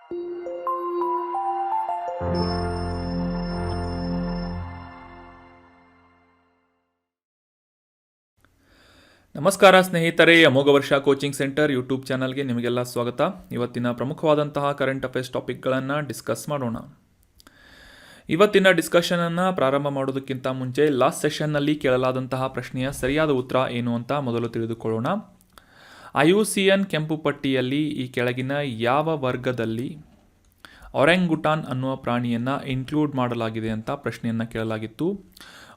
ನಮಸ್ಕಾರ ಸ್ನೇಹಿತರೆ, ಅಮೋಘ ವರ್ಷ ಕೋಚಿಂಗ್ ಸೆಂಟರ್ ಯೂಟ್ಯೂಬ್ ಚಾನಲ್ಗೆ ನಿಮಗೆಲ್ಲ ಸ್ವಾಗತ. ಇವತ್ತಿನ ಪ್ರಮುಖವಾದಂತಹ ಕರೆಂಟ್ ಅಫೇರ್ಸ್ ಟಾಪಿಕ್ಗಳನ್ನು ಡಿಸ್ಕಸ್ ಮಾಡೋಣ. ಇವತ್ತಿನ ಡಿಸ್ಕಷನನ್ನು ಪ್ರಾರಂಭ ಮಾಡೋದಕ್ಕಿಂತ ಮುಂಚೆ ಲಾಸ್ಟ್ ಸೆಷನ್ನಲ್ಲಿ ಕೇಳಲಾದಂತಹ ಪ್ರಶ್ನೆಯ ಸರಿಯಾದ ಉತ್ತರ ಏನು ಅಂತ ಮೊದಲು ತಿಳಿದುಕೊಳ್ಳೋಣ. IUCN ಕೆಂಪು ಪಟ್ಟಿಯಲ್ಲಿ ಈ ಕೆಳಗಿನ ಯಾವ ವರ್ಗದಲ್ಲಿ ಒರೆಂಗುಟಾನ್ ಅನ್ನುವ ಪ್ರಾಣಿಯನ್ನು ಇನ್ಕ್ಲೂಡ್ ಮಾಡಲಾಗಿದೆ ಅಂತ ಪ್ರಶ್ನೆಯನ್ನು ಕೇಳಲಾಗಿತ್ತು.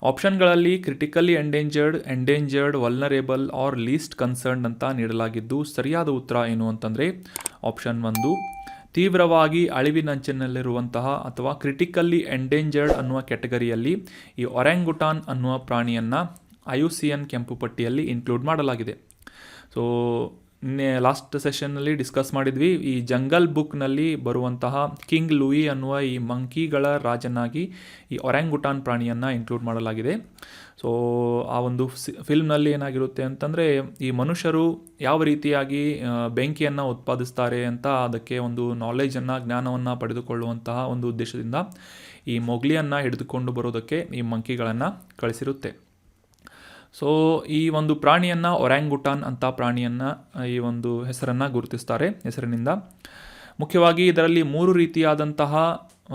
ಆಪ್ಷನ್ಗಳಲ್ಲಿ critically endangered, vulnerable or least concerned ಅಂತ ನೀಡಲಾಗಿದ್ದು, ಸರಿಯಾದ ಉತ್ತರ ಏನು ಅಂತಂದರೆ ಆಪ್ಷನ್ 1, ತೀವ್ರವಾಗಿ ಅಳಿವಿನಂಚಿನಲ್ಲಿರುವಂತಹ ಅಥವಾ ಕ್ರಿಟಿಕಲಿ ಎಂಡೇಂಜರ್ಡ್ ಅನ್ನುವ ಕ್ಯಾಟಗರಿಯಲ್ಲಿ ಈ ಒರೆಂಗುಟಾನ್ ಅನ್ನುವ ಪ್ರಾಣಿಯನ್ನು IUCN ಕೆಂಪು ಪಟ್ಟಿಯಲ್ಲಿ ಇನ್ಕ್ಲೂಡ್ ಮಾಡಲಾಗಿದೆ. ಸೊ ಲಾಸ್ಟ್ ಸೆಷನ್ನಲ್ಲಿ ಡಿಸ್ಕಸ್ ಮಾಡಿದ್ವಿ, ಈ ಜಂಗಲ್ ಬುಕ್ನಲ್ಲಿ ಬರುವಂತಹ ಕಿಂಗ್ ಲೂಯಿ ಅನ್ನುವ ಈ ಮಂಕಿಗಳ ರಾಜನಾಗಿ ಈ ಒರೆಂಗುಟಾನ್ ಪ್ರಾಣಿಯನ್ನು ಇನ್ಕ್ಲೂಡ್ ಮಾಡಲಾಗಿದೆ. ಸೊ ಆ ಒಂದು ಫಿಲ್ಮ್ನಲ್ಲಿ ಏನಾಗಿರುತ್ತೆ ಅಂತಂದರೆ, ಈ ಮನುಷ್ಯರು ಯಾವ ರೀತಿಯಾಗಿ ಬೆಂಕಿಯನ್ನು ಉತ್ಪಾದಿಸ್ತಾರೆ ಅಂತ ಅದಕ್ಕೆ ಒಂದು ನಾಲೆಜನ್ನು, ಜ್ಞಾನವನ್ನು ಪಡೆದುಕೊಳ್ಳುವಂತಹ ಒಂದು ಉದ್ದೇಶದಿಂದ ಈ ಮೊಗ್ಲಿಯನ್ನು ಹಿಡಿದುಕೊಂಡು ಬರೋದಕ್ಕೆ ಈ ಮಂಕಿಗಳನ್ನು ಕಳಿಸಿರುತ್ತೆ. ಸೊ ಈ ಒಂದು ಪ್ರಾಣಿಯನ್ನು ಒರೆಂಗುಟಾನ್ ಅಂತ ಪ್ರಾಣಿಯನ್ನು ಈ ಒಂದು ಹೆಸರನ್ನು ಗುರುತಿಸ್ತಾರೆ, ಹೆಸರಿನಿಂದ. ಮುಖ್ಯವಾಗಿ ಇದರಲ್ಲಿ 3 ರೀತಿಯಾದಂತಹ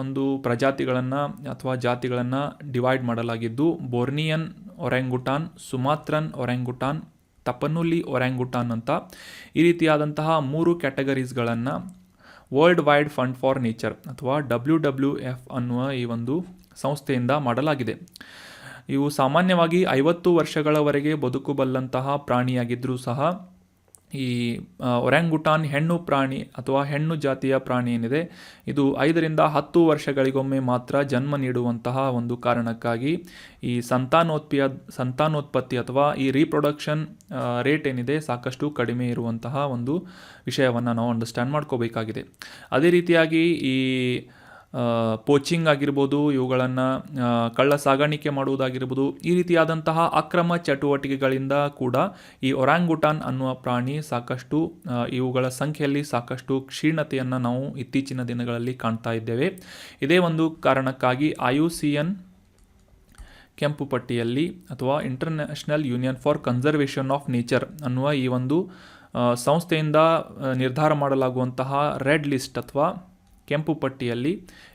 ಒಂದು ಪ್ರಜಾತಿಗಳನ್ನು ಅಥವಾ ಜಾತಿಗಳನ್ನು ಡಿವೈಡ್ ಮಾಡಲಾಗಿದ್ದು, ಬೋರ್ನಿಯನ್ ಒರೆಂಗುಟಾನ್, ಸುಮಾತ್ರನ್ ಒರೆಂಗುಟಾನ್, ತಪನುಲಿ ಒರೆಂಗುಟಾನ್ ಅಂತ ಈ ರೀತಿಯಾದಂತಹ 3 ಕ್ಯಾಟಗರೀಸ್ಗಳನ್ನು world wide fund for nature ಅಥವಾ WWF ಅನ್ನುವ ಈ ಒಂದು ಸಂಸ್ಥೆಯಿಂದ ಮಾಡಲಾಗಿದೆ. ಇವು ಸಾಮಾನ್ಯವಾಗಿ 50 ವರ್ಷಗಳವರೆಗೆ ಬದುಕಬಲ್ಲಂತಹ ಪ್ರಾಣಿಯಾಗಿದ್ದರೂ ಸಹ ಈ ಒರೆಂಗುಟಾನ್ ಹೆಣ್ಣು ಪ್ರಾಣಿ ಅಥವಾ ಹೆಣ್ಣು ಜಾತಿಯ ಪ್ರಾಣಿ ಏನಿದೆ, ಇದು 5 ರಿಂದ 10 ವರ್ಷಗಳಿಗೊಮ್ಮೆ ಮಾತ್ರ ಜನ್ಮ ನೀಡುವಂತಹ ಒಂದು ಕಾರಣಕ್ಕಾಗಿ ಈ ಸಂತಾನೋತ್ಪತ್ತಿ ಅಥವಾ ಈ ರೀಪ್ರೊಡಕ್ಷನ್ ರೇಟ್ ಏನಿದೆ ಸಾಕಷ್ಟು ಕಡಿಮೆ ಇರುವಂತಹ ಒಂದು ವಿಷಯವನ್ನು ನಾವು ಅಂಡರ್ಸ್ಟ್ಯಾಂಡ್ ಮಾಡ್ಕೋಬೇಕಾಗಿದೆ. ಅದೇ ರೀತಿಯಾಗಿ ಈ ಪೋಚಿಂಗ್ ಆಗಿರ್ಬೋದು, ಇವುಗಳನ್ನು ಕಳ್ಳ ಸಾಗಾಣಿಕೆ ಮಾಡುವುದಾಗಿರ್ಬೋದು, ಈ ರೀತಿಯಾದಂತಹ ಅಕ್ರಮ ಚಟುವಟಿಕೆಗಳಿಂದ ಕೂಡ ಈ ಒರೆಂಗುಟಾನ್ ಅನ್ನುವ ಪ್ರಾಣಿ ಸಾಕಷ್ಟು ಇವುಗಳ ಸಂಖ್ಯೆಯಲ್ಲಿ ಸಾಕಷ್ಟು ಕ್ಷೀಣತೆಯನ್ನು ನಾವು ಇತ್ತೀಚಿನ ದಿನಗಳಲ್ಲಿ ಕಾಣ್ತಾ ಇದ್ದೇವೆ. ಇದೇ ಒಂದು ಕಾರಣಕ್ಕಾಗಿ IUCN ಕೆಂಪು ಪಟ್ಟಿಯಲ್ಲಿ ಅಥವಾ international union for conservation of nature ಅನ್ನುವ ಈ ಒಂದು ಸಂಸ್ಥೆಯಿಂದ ನಿರ್ಧಾರ ಮಾಡಲಾಗುವಂತಹ ರೆಡ್ ಲಿಸ್ಟ್ ಅಥವಾ ಕೆಂಪು ಪಟ್ಟಿಯಲ್ಲಿ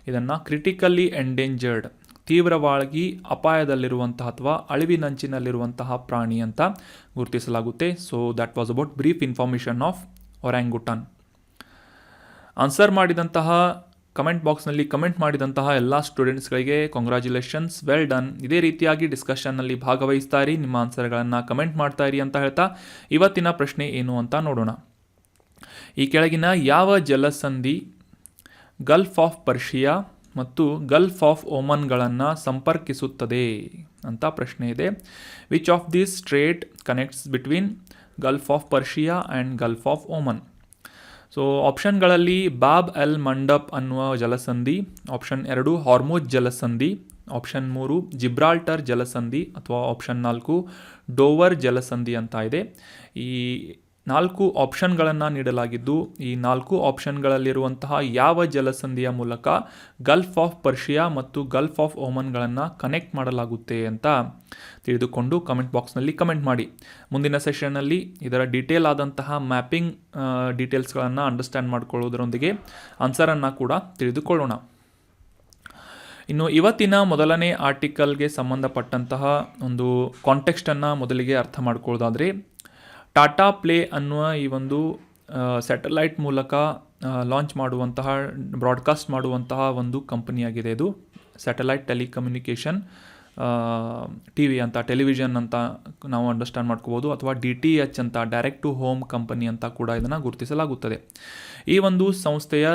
ಇದನ್ನು ಕ್ರಿಟಿಕಲಿ ಎಂಡೇಂಜರ್ಡ್, ತೀವ್ರವಾಗಿ ಅಪಾಯದಲ್ಲಿರುವಂತಹ ಅಥವಾ ಅಳಿವಿನಂಚಿನಲ್ಲಿರುವಂತಹ ಪ್ರಾಣಿ ಅಂತ ಗುರುತಿಸಲಾಗುತ್ತೆ. So that was about brief information of orangutan. Answer ಮಾಡಿದಂತಹ ಕಮೆಂಟ್ ಬಾಕ್ಸ್ನಲ್ಲಿ ಕಮೆಂಟ್ ಮಾಡಿದಂತಹ ಎಲ್ಲ ಸ್ಟೂಡೆಂಟ್ಸ್ಗಳಿಗೆ ಕಂಗ್ರ್ಯಾಚುಲೇಷನ್ಸ್, ವೆಲ್ ಡನ್. ಇದೇ ರೀತಿಯಾಗಿ ಡಿಸ್ಕಷನ್ನಲ್ಲಿ ಭಾಗವಹಿಸ್ತಾ ಇರಿ, ನಿಮ್ಮ ಆನ್ಸರ್ಗಳನ್ನು ಕಮೆಂಟ್ ಮಾಡ್ತಾ ಇರಿ ಅಂತ ಹೇಳ್ತಾ ಇವತ್ತಿನ ಪ್ರಶ್ನೆ ಏನು ಅಂತ ನೋಡೋಣ. ಈ ಕೆಳಗಿನ ಯಾವ ಜಲಸಂಧಿ ಗಲ್ಫ್ ಆಫ್ ಪರ್ಷಿಯಾ ಮತ್ತು ಗಲ್ಫ್ ಆಫ್ ಓಮನ್ಗಳನ್ನು ಸಂಪರ್ಕಿಸುತ್ತದೆ ಅಂತ ಪ್ರಶ್ನೆ ಇದೆ. Which of this strait connects between gulf of Persia and gulf of Oman? So ಆಪ್ಷನ್ಗಳಲ್ಲಿ ಬಾಬ್ ಎಲ್ ಮಂಡಪ್ ಅನ್ನುವ ಜಲಸಂಧಿ, ಆಪ್ಷನ್ 2 ಹಾರ್ಮುಜ್ ಜಲಸಂಧಿ, ಆಪ್ಷನ್ 3 ಜಿಬ್ರಾಲ್ಟರ್ ಜಲಸಂಧಿ ಅಥವಾ ಆಪ್ಷನ್ 4 ಡೋವರ್ ಜಲಸಂಧಿ ಅಂತ ಇದೆ. ಈ 4 ಆಪ್ಷನ್ಗಳನ್ನು ನೀಡಲಾಗಿದ್ದು, ಈ 4 ಆಪ್ಷನ್ಗಳಲ್ಲಿರುವಂತಹ ಯಾವ ಜಲಸಂಧಿಯ ಮೂಲಕ ಗಲ್ಫ್ ಆಫ್ ಪರ್ಷಿಯಾ ಮತ್ತು ಗಲ್ಫ್ ಆಫ್ ಓಮನ್ಗಳನ್ನು ಕನೆಕ್ಟ್ ಮಾಡಲಾಗುತ್ತೆ ಅಂತ ತಿಳಿದುಕೊಂಡು ಕಮೆಂಟ್ ಬಾಕ್ಸ್ನಲ್ಲಿ ಕಮೆಂಟ್ ಮಾಡಿ. ಮುಂದಿನ ಸೆಷನ್ನಲ್ಲಿ ಇದರ ಡೀಟೇಲ್ ಆದಂತಹ ಮ್ಯಾಪಿಂಗ್ ಡೀಟೇಲ್ಸ್ಗಳನ್ನು ಅಂಡರ್ಸ್ಟ್ಯಾಂಡ್ ಮಾಡಿಕೊಳ್ಳೋದರೊಂದಿಗೆ ಆನ್ಸರನ್ನು ಕೂಡ ತಿಳಿದುಕೊಳ್ಳೋಣ. ಇನ್ನು ಇವತ್ತಿನ ಮೊದಲನೇ ಆರ್ಟಿಕಲ್ಗೆ ಸಂಬಂಧಪಟ್ಟಂತಹ ಒಂದು ಕಾಂಟೆಕ್ಸ್ಟನ್ನು ಮೊದಲಿಗೆ ಅರ್ಥ ಮಾಡ್ಕೊಳ್ಳೋದಾದರೆ, ಟಾಟಾ ಪ್ಲೇ ಅನ್ನುವ ಈ ಒಂದು ಸ್ಯಾಟಲೈಟ್ ಮೂಲಕ ಲಾಂಚ್ ಮಾಡುವಂತಹ, ಬ್ರಾಡ್ಕಾಸ್ಟ್ ಮಾಡುವಂತಹ ಒಂದು ಕಂಪನಿಯಾಗಿದೆ. ಇದು ಸ್ಯಾಟಲೈಟ್ ಟೆಲಿಕಮ್ಯುನಿಕೇಷನ್ TV ಅಂತ, ಟೆಲಿವಿಷನ್ ಅಂತ ನಾವು ಅಂಡರ್ಸ್ಟ್ಯಾಂಡ್ ಮಾಡ್ಕೋಬೋದು, ಅಥವಾ DTH ಅಂತ, ಡೈರೆಕ್ಟ್ ಟು ಹೋಮ್ ಕಂಪನಿ ಅಂತ ಕೂಡ ಇದನ್ನು ಗುರುತಿಸಲಾಗುತ್ತದೆ. ಈ ಒಂದು ಸಂಸ್ಥೆಯ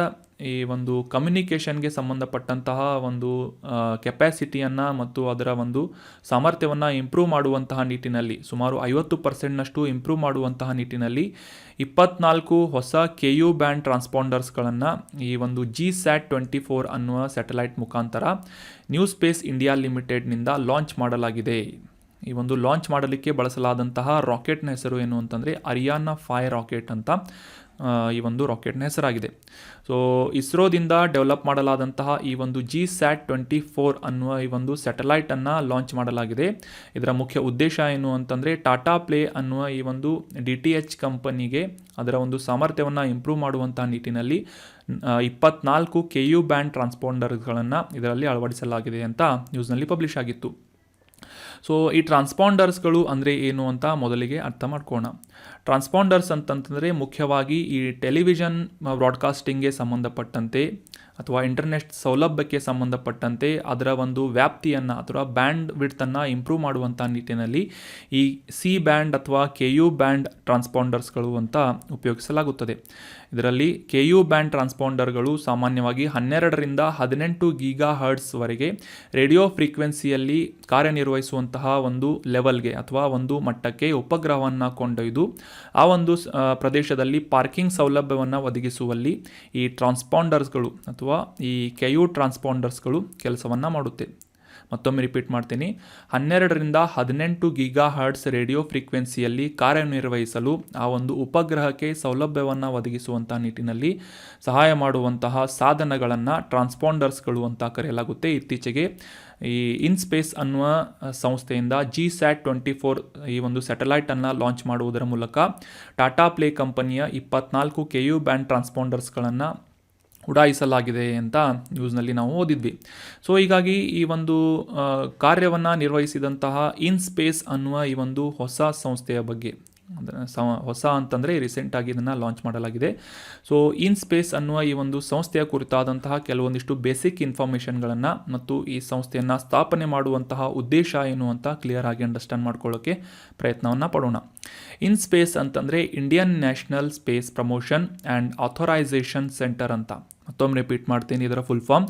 ಈ ಒಂದು ಕಮ್ಯುನಿಕೇಷನ್ಗೆ ಸಂಬಂಧಪಟ್ಟಂತಹ ಒಂದು ಕೆಪ್ಯಾಸಿಟಿಯನ್ನು ಮತ್ತು ಅದರ ಒಂದು ಸಾಮರ್ಥ್ಯವನ್ನು ಇಂಪ್ರೂವ್ ಮಾಡುವಂತಹ ನಿಟ್ಟಿನಲ್ಲಿ, ಸುಮಾರು 50% ಇಂಪ್ರೂವ್ ಮಾಡುವಂತಹ ನಿಟ್ಟಿನಲ್ಲಿ 24 ಹೊಸ KU ಬ್ಯಾಂಡ್ ಟ್ರಾನ್ಸ್ಪಾಂಡರ್ಸ್ಗಳನ್ನು ಈ ಒಂದು GSAT-24 ಅನ್ನುವ ಸ್ಯಾಟಲೈಟ್ ಮುಖಾಂತರ ನ್ಯೂ ಸ್ಪೇಸ್ ಇಂಡಿಯಾ ಲಿಮಿಟೆಡ್ನಿಂದ ಲಾಂಚ್ ಮಾಡಲಾಗಿದೆ. ಈ ಒಂದು ಲಾಂಚ್ ಮಾಡಲಿಕ್ಕೆ ಬಳಸಲಾದಂತಹ ರಾಕೆಟ್ನ ಹೆಸರು ಏನು ಅಂತಂದರೆ ಅರಿಯಾನಾ 5 ರಾಕೆಟ್ ಅಂತ ಈ ಒಂದು ರಾಕೆಟ್ನ ಹೆಸರಾಗಿದೆ. ಸೊ ಇಸ್ರೋದಿಂದ ಡೆವಲಪ್ ಮಾಡಲಾದಂತಹ ಈ ಒಂದು GSAT-24 ಅನ್ನುವ ಈ ಒಂದು ಸ್ಯಾಟಲೈಟನ್ನು ಲಾಂಚ್ ಮಾಡಲಾಗಿದೆ. ಇದರ ಮುಖ್ಯ ಉದ್ದೇಶ ಏನು ಅಂತಂದರೆ ಟಾಟಾ ಪ್ಲೇ ಅನ್ನುವ ಈ ಒಂದು DTH ಕಂಪನಿಗೆ ಅದರ ಒಂದು ಸಾಮರ್ಥ್ಯವನ್ನು ಇಂಪ್ರೂವ್ ಮಾಡುವಂಥ ನಿಟ್ಟಿನಲ್ಲಿ 24 KU ಬ್ಯಾಂಡ್ ಟ್ರಾನ್ಸ್ಪಾಂಡರ್ಗಳನ್ನು ಇದರಲ್ಲಿ ಅಳವಡಿಸಲಾಗಿದೆ ಅಂತ ನ್ಯೂಸ್ನಲ್ಲಿ ಪಬ್ಲಿಷ್ ಆಗಿತ್ತು. ಸೊ ಈ ಟ್ರಾನ್ಸ್ಪಾಂಡರ್ಸ್ಗಳು ಅಂದರೆ ಏನು ಅಂತ ಮೊದಲಿಗೆ ಅರ್ಥ ಮಾಡ್ಕೋಣ. ಟ್ರಾನ್ಸ್ಪಾಂಡರ್ಸ್ ಅಂತಂತಂದರೆ ಮುಖ್ಯವಾಗಿ ಈ ಟೆಲಿವಿಷನ್ ಬ್ರಾಡ್ಕಾಸ್ಟಿಂಗ್ಗೆ ಸಂಬಂಧಪಟ್ಟಂತೆ ಅಥವಾ ಇಂಟರ್ನೆಟ್ ಸೌಲಭ್ಯಕ್ಕೆ ಸಂಬಂಧಪಟ್ಟಂತೆ ಅದರ ಒಂದು ವ್ಯಾಪ್ತಿಯನ್ನು ಅಥವಾ ಬ್ಯಾಂಡ್ ವಿಡ್ತನ್ನು ಇಂಪ್ರೂವ್ ಮಾಡುವಂಥ ನಿಟ್ಟಿನಲ್ಲಿ ಈ C ಬ್ಯಾಂಡ್ ಅಥವಾ KU ಬ್ಯಾಂಡ್ ಟ್ರಾನ್ಸ್ಪಾಂಡರ್ಸ್ಗಳು ಅಂತ ಉಪಯೋಗಿಸಲಾಗುತ್ತದೆ. ಇದರಲ್ಲಿ KU ಬ್ಯಾಂಡ್ ಟ್ರಾನ್ಸ್ಪಾಂಡರ್ಗಳು ಸಾಮಾನ್ಯವಾಗಿ 12ರಿಂದ 18 GHz ವರೆಗೆ ರೇಡಿಯೋ ಫ್ರೀಕ್ವೆನ್ಸಿಯಲ್ಲಿ ಕಾರ್ಯನಿರ್ವಹಿಸುವಂತಹ ಒಂದು ಲೆವೆಲ್ಗೆ ಅಥವಾ ಒಂದು ಮಟ್ಟಕ್ಕೆ ಉಪಗ್ರಹವನ್ನು ಕೊಂಡೊಯ್ದು ಆ ಒಂದು ಪ್ರದೇಶದಲ್ಲಿ ಪಾರ್ಕಿಂಗ್ ಸೌಲಭ್ಯವನ್ನು ಒದಗಿಸುವಲ್ಲಿ ಈ ಟ್ರಾನ್ಸ್ಪಾಂಡರ್ಸ್ಗಳು ಅಥವಾ ಈ KU ಟ್ರಾನ್ಸ್ಪಾಂಡರ್ಸ್ಗಳು ಕೆಲಸವನ್ನು ಮಾಡುತ್ತೆ. ಮತ್ತೊಮ್ಮೆ ರಿಪೀಟ್ ಮಾಡ್ತೀನಿ, 12ರಿಂದ 18 GHz ರೇಡಿಯೋ ಫ್ರೀಕ್ವೆನ್ಸಿಯಲ್ಲಿ ಕಾರ್ಯನಿರ್ವಹಿಸಲು ಆ ಒಂದು ಉಪಗ್ರಹಕ್ಕೆ ಸೌಲಭ್ಯವನ್ನು ಒದಗಿಸುವಂಥ ನಿಟ್ಟಿನಲ್ಲಿ ಸಹಾಯ ಮಾಡುವಂತಹ ಸಾಧನಗಳನ್ನು ಟ್ರಾನ್ಸ್ಪಾಂಡರ್ಸ್ಗಳು ಅಂತ ಕರೆಯಲಾಗುತ್ತೆ. ಇತ್ತೀಚೆಗೆ ಈ ಇನ್ಸ್ಪೇಸ್ ಅನ್ನುವ ಸಂಸ್ಥೆಯಿಂದ GSAT-24 ಈ ಒಂದು ಸ್ಯಾಟಲೈಟನ್ನು ಲಾಂಚ್ ಮಾಡುವುದರ ಮೂಲಕ ಟಾಟಾ ಪ್ಲೇ ಕಂಪನಿಯ 24 KU ಬ್ಯಾಂಡ್ ಟ್ರಾನ್ಸ್ಪಾಂಡರ್ಸ್ಗಳನ್ನು ಉಡಾಯಿಸಲಾಗಿದೆ ಅಂತ ನ್ಯೂಸ್ನಲ್ಲಿ ನಾವು ಓದಿದ್ವಿ. ಸೊ ಹೀಗಾಗಿ ಈ ಒಂದು ಕಾರ್ಯವನ್ನು ನಿರ್ವಹಿಸಿದಂತಹ ಇನ್ಸ್ಪೇಸ್ ಅನ್ನುವ ಈ ಒಂದು ಹೊಸ ಸಂಸ್ಥೆಯ ಬಗ್ಗೆ, ಹೊಸ ಅಂತಂದರೆ ರೀಸೆಂಟಾಗಿ ಇದನ್ನು ಲಾಂಚ್ ಮಾಡಲಾಗಿದೆ. ಸೊ ಇನ್ಸ್ಪೇಸ್ ಅನ್ನುವ ಈ ಒಂದು ಸಂಸ್ಥೆಯ ಕುರಿತಾದಂತಹ ಕೆಲವೊಂದಿಷ್ಟು ಬೇಸಿಕ್ ಇನ್ಫಾರ್ಮೇಷನ್ಗಳನ್ನು ಮತ್ತು ಈ ಸಂಸ್ಥೆಯನ್ನು ಸ್ಥಾಪನೆ ಮಾಡುವಂತಹ ಉದ್ದೇಶ ಏನು ಅಂತ ಕ್ಲಿಯರ್ ಆಗಿ ಅಂಡರ್ಸ್ಟ್ಯಾಂಡ್ ಮಾಡ್ಕೊಳ್ಳೋಕ್ಕೆ ಪ್ರಯತ್ನವನ್ನು ಪಡೋಣ. ಇನ್ಸ್ಪೇಸ್ ಅಂತಂದರೆ Indian National Space Promotion and Authorisation Centre ಅಂತ. ಮತ್ತೊಮ್ಮೆ ರಿಪೀಟ್ ಮಾಡ್ತೀನಿ, ಇದರ full form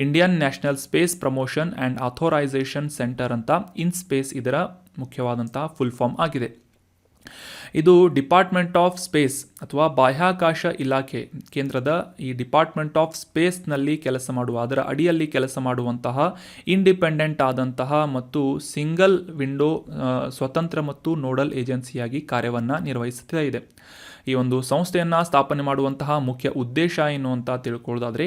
Indian National Space Promotion and Authorisation Centre ಅಂತ ಇನ್ಸ್ಪೇಸ್ ಇದರ ಮುಖ್ಯವಾದಂತಹ ಫುಲ್ ಫಾರ್ಮ್ ಆಗಿದೆ. ಇದು ಡಿಪಾರ್ಟ್ಮೆಂಟ್ ಆಫ್ ಸ್ಪೇಸ್ ಅಥವಾ ಬಾಹ್ಯಾಕಾಶ ಇಲಾಖೆ ಕೇಂದ್ರದ ಈ ಡಿಪಾರ್ಟ್ಮೆಂಟ್ ಆಫ್ ಸ್ಪೇಸ್ನಲ್ಲಿ ಕೆಲಸ ಮಾಡುವ, ಅದರ ಅಡಿಯಲ್ಲಿ ಕೆಲಸ ಮಾಡುವಂತಹ ಇಂಡಿಪೆಂಡೆಂಟ್ ಆದಂತಹ ಮತ್ತು ಸಿಂಗಲ್ ವಿಂಡೋ ಸ್ವತಂತ್ರ ಮತ್ತು ನೋಡಲ್ ಏಜೆನ್ಸಿಯಾಗಿ ಕಾರ್ಯವನ್ನು ನಿರ್ವಹಿಸುತ್ತಾ ಇದೆ. ಈ ಒಂದು ಸಂಸ್ಥೆಯನ್ನು ಸ್ಥಾಪನೆ ಮಾಡುವಂತಹ ಮುಖ್ಯ ಉದ್ದೇಶ ಏನು ಅಂತ ತಿಳ್ಕೊಳ್ಳೋದಾದರೆ,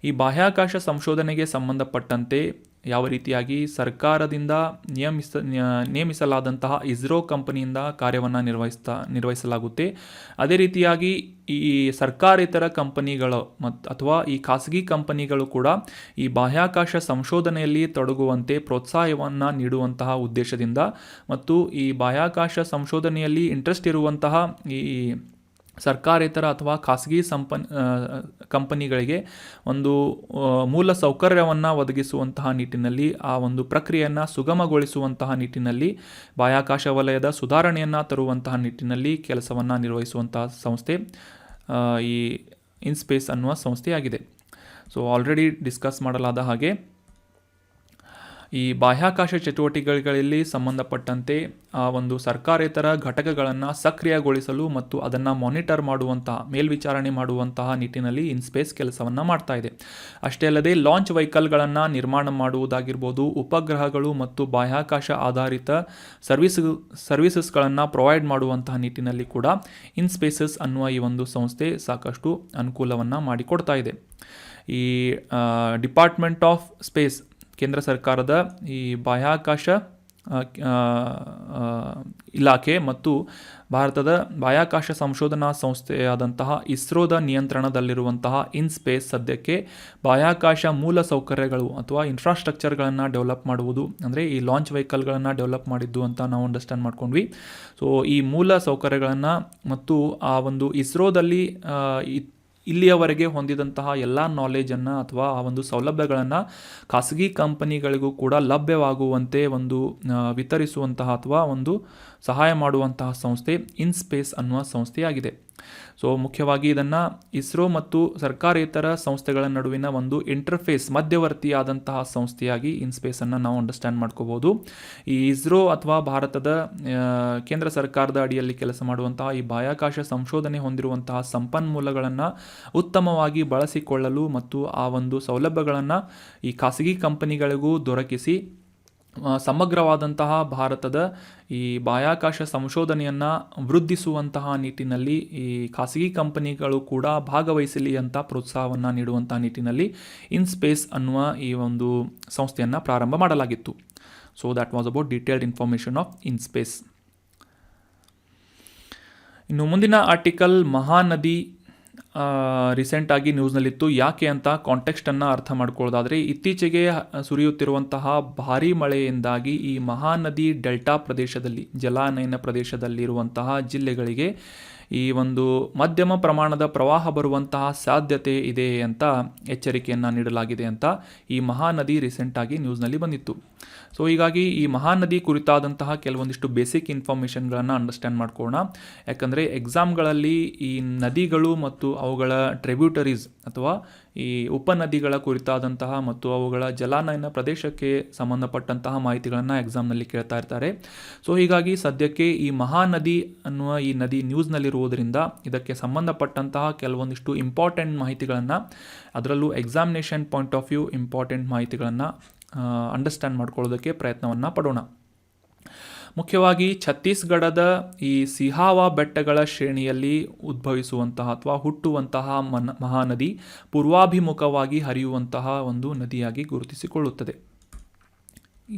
ಈ ಬಾಹ್ಯಾಕಾಶ ಸಂಶೋಧನೆಗೆ ಸಂಬಂಧಪಟ್ಟಂತೆ ಯಾವ ರೀತಿಯಾಗಿ ಸರ್ಕಾರದಿಂದ ನೇಮಿಸಲಾದಂತಹ ಇಸ್ರೋ ಕಂಪನಿಯಿಂದ ಕಾರ್ಯವನ್ನು ನಿರ್ವಹಿಸಲಾಗುತ್ತೆ, ಅದೇ ರೀತಿಯಾಗಿ ಈ ಸರ್ಕಾರೇತರ ಕಂಪನಿಗಳು ಅಥವಾ ಈ ಖಾಸಗಿ ಕಂಪನಿಗಳು ಕೂಡ ಈ ಬಾಹ್ಯಾಕಾಶ ಸಂಶೋಧನೆಯಲ್ಲಿ ತೊಡಗುವಂತೆ ಪ್ರೋತ್ಸಾಹವನ್ನು ನೀಡುವಂತಹ ಉದ್ದೇಶದಿಂದ ಮತ್ತು ಈ ಬಾಹ್ಯಾಕಾಶ ಸಂಶೋಧನೆಯಲ್ಲಿ ಇಂಟ್ರೆಸ್ಟ್ ಇರುವಂತಹ ಈ ಸರ್ಕಾರೇತರ ಅಥವಾ ಖಾಸಗಿ ಕಂಪನಿಗಳಿಗೆ ಒಂದು ಮೂಲ ಸೌಕರ್ಯವನ್ನು ಒದಗಿಸುವಂತಹ ನಿಟ್ಟಿನಲ್ಲಿ, ಆ ಒಂದು ಪ್ರಕ್ರಿಯೆಯನ್ನು ಸುಗಮಗೊಳಿಸುವಂತಹ ನಿಟ್ಟಿನಲ್ಲಿ, ಬಾಹ್ಯಾಕಾಶ ವಲಯದ ಸುಧಾರಣೆಯನ್ನು ತರುವಂತಹ ನಿಟ್ಟಿನಲ್ಲಿ ಕೆಲಸವನ್ನು ನಿರ್ವಹಿಸುವಂತಹ ಸಂಸ್ಥೆ ಈ ಇನ್ಸ್ಪೇಸ್ ಅನ್ನುವ ಸಂಸ್ಥೆಯಾಗಿದೆ. ಸೊ ಆಲ್ರೆಡಿ ಡಿಸ್ಕಸ್ ಮಾಡಲಾದ ಹಾಗೆ ಈ ಬಾಹ್ಯಾಕಾಶ ಚಟುವಟಿಕೆಗಳಲ್ಲಿ ಸಂಬಂಧಪಟ್ಟಂತೆ ಆ ಒಂದು ಸರ್ಕಾರೇತರ ಘಟಕಗಳನ್ನು ಸಕ್ರಿಯಗೊಳಿಸಲು ಮತ್ತು ಅದನ್ನು ಮಾನಿಟರ್ ಮಾಡುವಂತಹ, ಮೇಲ್ವಿಚಾರಣೆ ಮಾಡುವಂತಹ ನಿಟ್ಟಿನಲ್ಲಿ ಇನ್ಸ್ಪೇಸ್ ಕೆಲಸವನ್ನು ಮಾಡ್ತಾ ಇದೆ. ಅಷ್ಟೇ ಅಲ್ಲದೆ ಲಾಂಚ್ ವೆಹಿಕಲ್ಗಳನ್ನು ನಿರ್ಮಾಣ ಮಾಡುವುದಾಗಿರ್ಬೋದು, ಉಪಗ್ರಹಗಳು ಮತ್ತು ಬಾಹ್ಯಾಕಾಶ ಆಧಾರಿತ ಸರ್ವಿಸಸ್ಗಳನ್ನು ಪ್ರೊವೈಡ್ ಮಾಡುವಂತಹ ನಿಟ್ಟಿನಲ್ಲಿ ಕೂಡ ಇನ್ಸ್ಪೇಸಸ್ ಅನ್ನುವ ಈ ಒಂದು ಸಂಸ್ಥೆ ಸಾಕಷ್ಟು ಅನುಕೂಲವನ್ನು ಮಾಡಿಕೊಡ್ತಾ ಇದೆ. ಈ ಡಿಪಾರ್ಟ್ಮೆಂಟ್ ಆಫ್ ಸ್ಪೇಸ್ ಕೇಂದ್ರ ಸರ್ಕಾರದ ಈ ಬಾಹ್ಯಾಕಾಶ ಇಲಾಖೆ ಮತ್ತು ಭಾರತದ ಬಾಹ್ಯಾಕಾಶ ಸಂಶೋಧನಾ ಸಂಸ್ಥೆಯಾದಂತಹ ಇಸ್ರೋದ ನಿಯಂತ್ರಣದಲ್ಲಿರುವಂತಹ ಇನ್ಸ್ಪೇಸ್ ಸದ್ಯಕ್ಕೆ ಬಾಹ್ಯಾಕಾಶ ಮೂಲ ಸೌಕರ್ಯಗಳು ಅಥವಾ ಇನ್ಫ್ರಾಸ್ಟ್ರಕ್ಚರ್ಗಳನ್ನು ಡೆವಲಪ್ ಮಾಡುವುದು, ಅಂದರೆ ಈ ಲಾಂಚ್ ವೆಹಿಕಲ್ಗಳನ್ನು ಡೆವಲಪ್ ಮಾಡಿದ್ದು ಅಂತ ನಾವು ಅಂಡರ್ಸ್ಟ್ಯಾಂಡ್ ಮಾಡ್ಕೊಂಡ್ವಿ. ಸೊ ಈ ಮೂಲ ಸೌಕರ್ಯಗಳನ್ನು ಮತ್ತು ಆ ಒಂದು ಇಸ್ರೋದಲ್ಲಿ ಇಲ್ಲಿಯವರೆಗೆ ಹೊಂದಿದಂತಹ ಎಲ್ಲ ನಾಲೆಜನ್ನು ಅಥವಾ ಆ ಒಂದು ಸೌಲಭ್ಯಗಳನ್ನು ಖಾಸಗಿ ಕಂಪನಿಗಳಿಗೂ ಕೂಡ ಲಭ್ಯವಾಗುವಂತೆ ಒಂದು ವಿತರಿಸುವಂತಹ ಅಥವಾ ಒಂದು ಸಹಾಯ ಮಾಡುವಂತಹ ಸಂಸ್ಥೆ ಇನ್ಸ್ಪೇಸ್ ಅನ್ನುವ ಸಂಸ್ಥೆಯಾಗಿದೆ. ಸೊ ಮುಖ್ಯವಾಗಿ ಇದನ್ನು ಇಸ್ರೋ ಮತ್ತು ಸರ್ಕಾರೇತರ ಸಂಸ್ಥೆಗಳ ನಡುವಿನ ಒಂದು ಇಂಟರ್ಫೇಸ್, ಮಧ್ಯವರ್ತಿಯಾದಂತಹ ಸಂಸ್ಥೆಯಾಗಿ ಇನ್ಸ್ಪೇಸನ್ನು ನಾವು ಅಂಡರ್ಸ್ಟ್ಯಾಂಡ್ ಮಾಡ್ಕೋಬೋದು. ಈ ಇಸ್ರೋ ಅಥವಾ ಭಾರತದ ಕೇಂದ್ರ ಸರ್ಕಾರದ ಅಡಿಯಲ್ಲಿ ಕೆಲಸ ಮಾಡುವಂತಹ ಈ ಬಾಹ್ಯಾಕಾಶ ಸಂಶೋಧನೆ ಹೊಂದಿರುವಂತಹ ಸಂಪನ್ಮೂಲಗಳನ್ನು ಉತ್ತಮವಾಗಿ ಬಳಸಿಕೊಳ್ಳಲು ಮತ್ತು ಆ ಒಂದು ಸೌಲಭ್ಯಗಳನ್ನು ಈ ಖಾಸಗಿ ಕಂಪನಿಗಳಿಗೂ ದೊರಕಿಸಿ ಸಮಗ್ರವಾದಂತಹ ಭಾರತದ ಈ ಬಾಹ್ಯಾಕಾಶ ಸಂಶೋಧನೆಯನ್ನು ವೃದ್ಧಿಸುವಂತಹ ನಿಟ್ಟಿನಲ್ಲಿ ಈ ಖಾಸಗಿ ಕಂಪನಿಗಳು ಕೂಡ ಭಾಗವಹಿಸಲಿ ಅಂತ ಪ್ರೋತ್ಸಾಹವನ್ನು ನೀಡುವಂತಹ ನಿಟ್ಟಿನಲ್ಲಿ ಇನ್ಸ್ಪೇಸ್ ಅನ್ನುವ ಈ ಒಂದು ಸಂಸ್ಥೆಯನ್ನು ಪ್ರಾರಂಭ ಮಾಡಲಾಗಿತ್ತು. So that was about detailed information of IN-SPACe. ಇನ್ನು ಮುಂದಿನ ಆರ್ಟಿಕಲ್ ಮಹಾನದಿ ರೀಸೆಂಟಾಗಿ ನ್ಯೂಸ್ನಲ್ಲಿತ್ತು. ಯಾಕೆ ಅಂತ ಕಾಂಟೆಕ್ಸ್ಟನ್ನು ಅರ್ಥ ಮಾಡ್ಕೊಳ್ಳೋದಾದರೆ, ಇತ್ತೀಚೆಗೆ ಸುರಿಯುತ್ತಿರುವಂತಹ ಭಾರೀ ಮಳೆಯಿಂದಾಗಿ ಈ ಮಹಾನದಿ ಡೆಲ್ಟಾ ಪ್ರದೇಶದಲ್ಲಿ, ಜಲಾನಯನ ಪ್ರದೇಶದಲ್ಲಿರುವಂತಹ ಜಿಲ್ಲೆಗಳಿಗೆ ಈ ಒಂದು ಮಧ್ಯಮ ಪ್ರಮಾಣದ ಪ್ರವಾಹ ಬರುವಂತಹ ಸಾಧ್ಯತೆ ಇದೆ ಅಂತ ಎಚ್ಚರಿಕೆಯನ್ನು ನೀಡಲಾಗಿದೆ ಅಂತ ಈ ಮಹಾನದಿ ರೀಸೆಂಟಾಗಿ ನ್ಯೂಸ್ನಲ್ಲಿ ಬಂದಿತ್ತು. ಸೊ ಹೀಗಾಗಿ ಈ ಮಹಾನದಿ ಕುರಿತಾದಂತಹ ಕೆಲವೊಂದಿಷ್ಟು ಬೇಸಿಕ್ ಇನ್ಫಾರ್ಮೇಷನ್ಗಳನ್ನು ಅಂಡರ್ಸ್ಟ್ಯಾಂಡ್ ಮಾಡ್ಕೊಳ್ಳೋಣ. ಯಾಕಂದರೆ ಎಕ್ಸಾಮ್ಗಳಲ್ಲಿ ಈ ನದಿಗಳು ಮತ್ತು ಅವುಗಳ ಟ್ರಿಬ್ಯೂಟರೀಸ್ ಅಥವಾ ಈ ಉಪನದಿಗಳ ಕುರಿತಾದಂತಹ ಮತ್ತು ಅವುಗಳ ಜಲಾನಯನ ಪ್ರದೇಶಕ್ಕೆ ಸಂಬಂಧಪಟ್ಟಂತಹ ಮಾಹಿತಿಗಳನ್ನು ಎಕ್ಸಾಮ್ನಲ್ಲಿ ಕೇಳ್ತಾ ಇರ್ತಾರೆ. ಸೊ ಹೀಗಾಗಿ ಸದ್ಯಕ್ಕೆ ಈ ಮಹಾನದಿ ಅನ್ನುವ ಈ ನದಿ ನ್ಯೂಸ್ನಲ್ಲಿರುವುದರಿಂದ ಇದಕ್ಕೆ ಸಂಬಂಧಪಟ್ಟಂತಹ ಕೆಲವೊಂದಿಷ್ಟು ಇಂಪಾರ್ಟೆಂಟ್ ಮಾಹಿತಿಗಳನ್ನು, ಅದರಲ್ಲೂ examination point of view important ಮಾಹಿತಿಗಳನ್ನು ಅಂಡರ್ಸ್ಟ್ಯಾಂಡ್ ಮಾಡ್ಕೊಳ್ಳೋದಕ್ಕೆ ಪ್ರಯತ್ನವನ್ನು ಪಡೋಣ. ಮುಖ್ಯವಾಗಿ ಛತ್ತೀಸ್ಗಢದ ಈ ಸಿಹಾವಾ ಬೆಟ್ಟಗಳ ಶ್ರೇಣಿಯಲ್ಲಿ ಉದ್ಭವಿಸುವಂತಹ ಅಥವಾ ಹುಟ್ಟುವಂತಹ ಮಹಾನದಿ ಪೂರ್ವಾಭಿಮುಖವಾಗಿ ಹರಿಯುವಂತಹ ಒಂದು ನದಿಯಾಗಿ ಗುರುತಿಸಿಕೊಳ್ಳುತ್ತದೆ.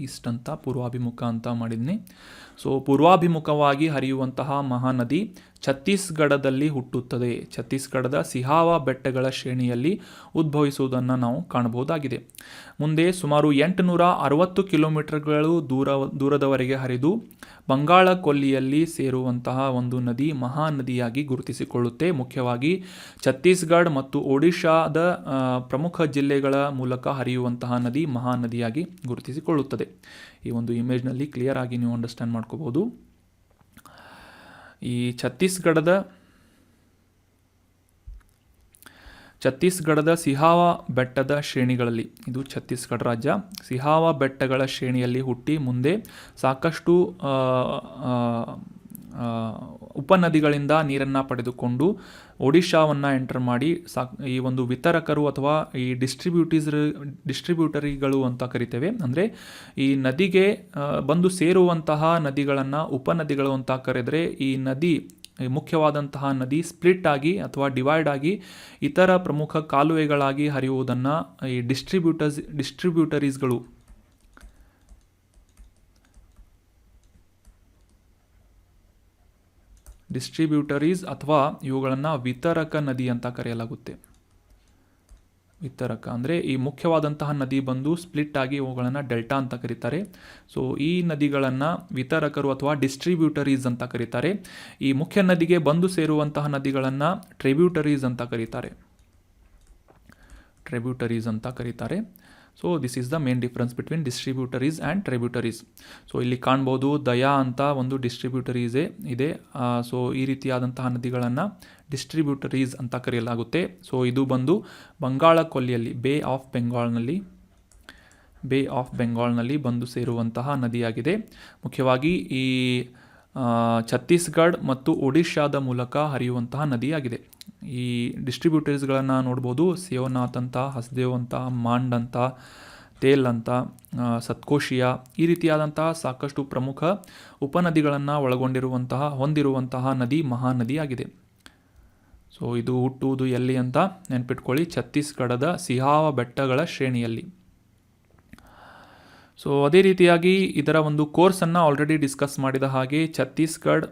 ಈಸ್ಟ್ ಅಂತ ಪೂರ್ವಾಭಿಮುಖ ಅಂತ ಮಾಡಿದ್ನಿ. ಸೊ ಪೂರ್ವಾಭಿಮುಖವಾಗಿ ಹರಿಯುವಂತಹ ಮಹಾನದಿ ಛತ್ತೀಸ್ಗಢದಲ್ಲಿ ಹುಟ್ಟುತ್ತದೆ. ಛತ್ತೀಸ್ಗಢದ ಸಿಹಾವಾ ಬೆಟ್ಟಗಳ ಶ್ರೇಣಿಯಲ್ಲಿ ಉದ್ಭವಿಸುವುದನ್ನು ನಾವು ಕಾಣಬಹುದಾಗಿದೆ. ಮುಂದೆ ಸುಮಾರು 860 ಕಿಲೋಮೀಟರ್ಗಳು ದೂರದವರೆಗೆ ಹರಿದು ಬಂಗಾಳ ಕೊಲ್ಲಿಯಲ್ಲಿ ಸೇರುವಂತಹ ಒಂದು ನದಿ ಮಹಾನದಿಯಾಗಿ ಗುರುತಿಸಿಕೊಳ್ಳುತ್ತೆ. ಮುಖ್ಯವಾಗಿ ಛತ್ತೀಸ್ಗಢ ಮತ್ತು ಒಡಿಶಾದ ಪ್ರಮುಖ ಜಿಲ್ಲೆಗಳ ಮೂಲಕ ಹರಿಯುವಂತಹ ನದಿ ಮಹಾನದಿಯಾಗಿ ಗುರುತಿಸಿಕೊಳ್ಳುತ್ತದೆ. ಈ ಒಂದು ಇಮೇಜ್ನಲ್ಲಿ ಕ್ಲಿಯರ್ ಆಗಿ ನೀವು ಅಂಡರ್ಸ್ಟ್ಯಾಂಡ್ ಮಾಡ್ಕೋಬಹುದು. ಈ ಛತ್ತೀಸ್ಗಢದ ಸಿಹಾವಾ ಬೆಟ್ಟದ ಶ್ರೇಣಿಗಳಲ್ಲಿ, ಇದು ಛತ್ತೀಸ್ಗಢ ರಾಜ್ಯ, ಸಿಹಾವಾ ಬೆಟ್ಟಗಳ ಶ್ರೇಣಿಯಲ್ಲಿ ಹುಟ್ಟಿ ಮುಂದೆ ಸಾಕಷ್ಟು ಉಪನದಿಗಳಿಂದ ನೀರನ್ನು ಪಡೆದುಕೊಂಡು ಒಡಿಶಾವನ್ನು ಎಂಟರ್ ಮಾಡಿ ಈ ಒಂದು ವಿತರಕರು ಅಥವಾ ಈ ಡಿಸ್ಟ್ರಿಬ್ಯೂಟರಿಗಳು ಅಂತ ಕರಿತೇವೆ. ಅಂದರೆ ಈ ನದಿಗೆ ಬಂದು ಸೇರುವಂತಹ ನದಿಗಳನ್ನು ಉಪನದಿಗಳು ಅಂತ ಕರೆದರೆ, ಈ ನದಿ ಮುಖ್ಯವಾದಂತಹ ನದಿ ಸ್ಪ್ಲಿಟ್ ಆಗಿ ಅಥವಾ ಡಿವೈಡ್ ಆಗಿ ಇತರ ಪ್ರಮುಖ ಕಾಲುವೆಗಳಾಗಿ ಹರಿಯುವುದನ್ನು ಈ ಡಿಸ್ಟ್ರಿಬ್ಯೂಟರೀಸ್ ಅಥವಾ ಇವುಗಳನ್ನು ವಿತರಕ ನದಿ ಅಂತ ಕರೆಯಲಾಗುತ್ತೆ. ವಿತರಕ ಅಂದರೆ ಈ ಮುಖ್ಯವಾದಂತಹ ನದಿ ಬಂದು ಸ್ಪ್ಲಿಟ್ ಆಗಿ ಇವುಗಳನ್ನು ಡೆಲ್ಟಾ ಅಂತ ಕರೀತಾರೆ. ಸೊ ಈ ನದಿಗಳನ್ನು ವಿತರಕರು ಅಥವಾ ಡಿಸ್ಟ್ರಿಬ್ಯೂಟರೀಸ್ ಅಂತ ಕರೀತಾರೆ. ಈ ಮುಖ್ಯ ನದಿಗೆ ಬಂದು ಸೇರುವಂತಹ ನದಿಗಳನ್ನು ಟ್ರಿಬ್ಯೂಟರೀಸ್ ಅಂತ ಕರೀತಾರೆ. So this is the main difference between distributaries and tributaries. So ಇಲ್ಲಿ ಕಾಣ್ಬೋದು ದಯಾ ಅಂತ ಒಂದು ಡಿಸ್ಟ್ರಿಬ್ಯೂಟರೀಸೇ ಇದೆ. ಸೊ ಈ ರೀತಿಯಾದಂತಹ ನದಿಗಳನ್ನು ಡಿಸ್ಟ್ರಿಬ್ಯೂಟರೀಸ್ ಅಂತ ಕರೆಯಲಾಗುತ್ತೆ. ಸೊ ಇದು ಬಂದು ಬಂಗಾಳ ಕೊಲ್ಲಿಯಲ್ಲಿ ಬೇ ಆಫ್ ಬೆಂಗಾಲ್ನಲ್ಲಿ ಬಂದು ಸೇರುವಂತಹ ನದಿಯಾಗಿದೆ. ಮುಖ್ಯವಾಗಿ ಈ ಛತ್ತೀಸ್ಗಢ ಮತ್ತು ಒಡಿಶಾದ ಮೂಲಕ ಹರಿಯುವಂತಹ ನದಿಯಾಗಿದೆ. ಈ ಡಿಸ್ಟ್ರಿಬ್ಯೂಟರ್ಸ್ಗಳನ್ನು ನೋಡ್ಬೋದು, ಸಿಯೋನಾಥ್ ಅಂತ, ಹಸ್ದೇವ್ ಅಂತ, ಮಾಂಡ್ ಅಂತ, ತೇಲ್ ಅಂತ, ಸತ್ಕೋಶಿಯಾ, ಈ ರೀತಿಯಾದಂತಹ ಸಾಕಷ್ಟು ಪ್ರಮುಖ ಉಪನದಿಗಳನ್ನು ಹೊಂದಿರುವಂತಹ ನದಿ ಮಹಾನದಿಯಾಗಿದೆ. ಸೊ ಇದು ಹುಟ್ಟುವುದು ಎಲ್ಲಿ ಅಂತ ನೆನ್ಪಿಟ್ಕೊಳ್ಳಿ, ಛತ್ತೀಸ್ಗಢದ ಸಿಹಾವಾ ಬೆಟ್ಟಗಳ ಶ್ರೇಣಿಯಲ್ಲಿ. ಸೊ ಅದೇ ರೀತಿಯಾಗಿ ಇದರ ಒಂದು ಕೋರ್ಸನ್ನು ಆಲ್ರೆಡಿ ಡಿಸ್ಕಸ್ ಮಾಡಿದ ಹಾಗೆ ಛತ್ತೀಸ್ಗಢ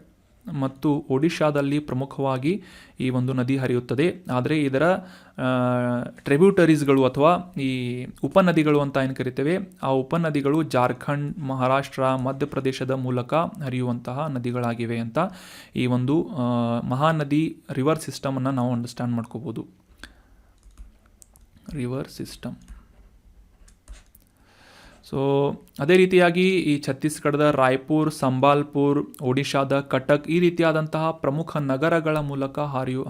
ಮತ್ತು ಒಡಿಶಾದಲ್ಲಿ ಪ್ರಮುಖವಾಗಿ ಈ ಒಂದು ನದಿ ಹರಿಯುತ್ತದೆ. ಆದರೆ ಇದರ ಟ್ರಿಬ್ಯೂಟರೀಸ್ಗಳು ಅಥವಾ ಈ ಉಪನದಿಗಳು ಅಂತ ಏನು ಕರಿತೇವೆ, ಆ ಉಪನದಿಗಳು ಜಾರ್ಖಂಡ್, ಮಹಾರಾಷ್ಟ್ರ, ಮಧ್ಯಪ್ರದೇಶದ ಮೂಲಕ ಹರಿಯುವಂತಹ ನದಿಗಳಾಗಿವೆ ಅಂತ ಈ ಒಂದು ಮಹಾನದಿ ರಿವರ್ ಸಿಸ್ಟಮನ್ನು ನಾವು ಅಂಡರ್ಸ್ಟ್ಯಾಂಡ್ ಮಾಡ್ಕೋಬೋದು. River system. ಸೊ ಅದೇ ರೀತಿಯಾಗಿ ಈ ಛತ್ತೀಸ್ಗಢದ ರಾಯ್ಪುರ್, ಸಂಬಾಲ್ಪುರ್, ಒಡಿಶಾದ ಕಟಕ್, ಈ ರೀತಿಯಾದಂತಹ ಪ್ರಮುಖ ನಗರಗಳ ಮೂಲಕ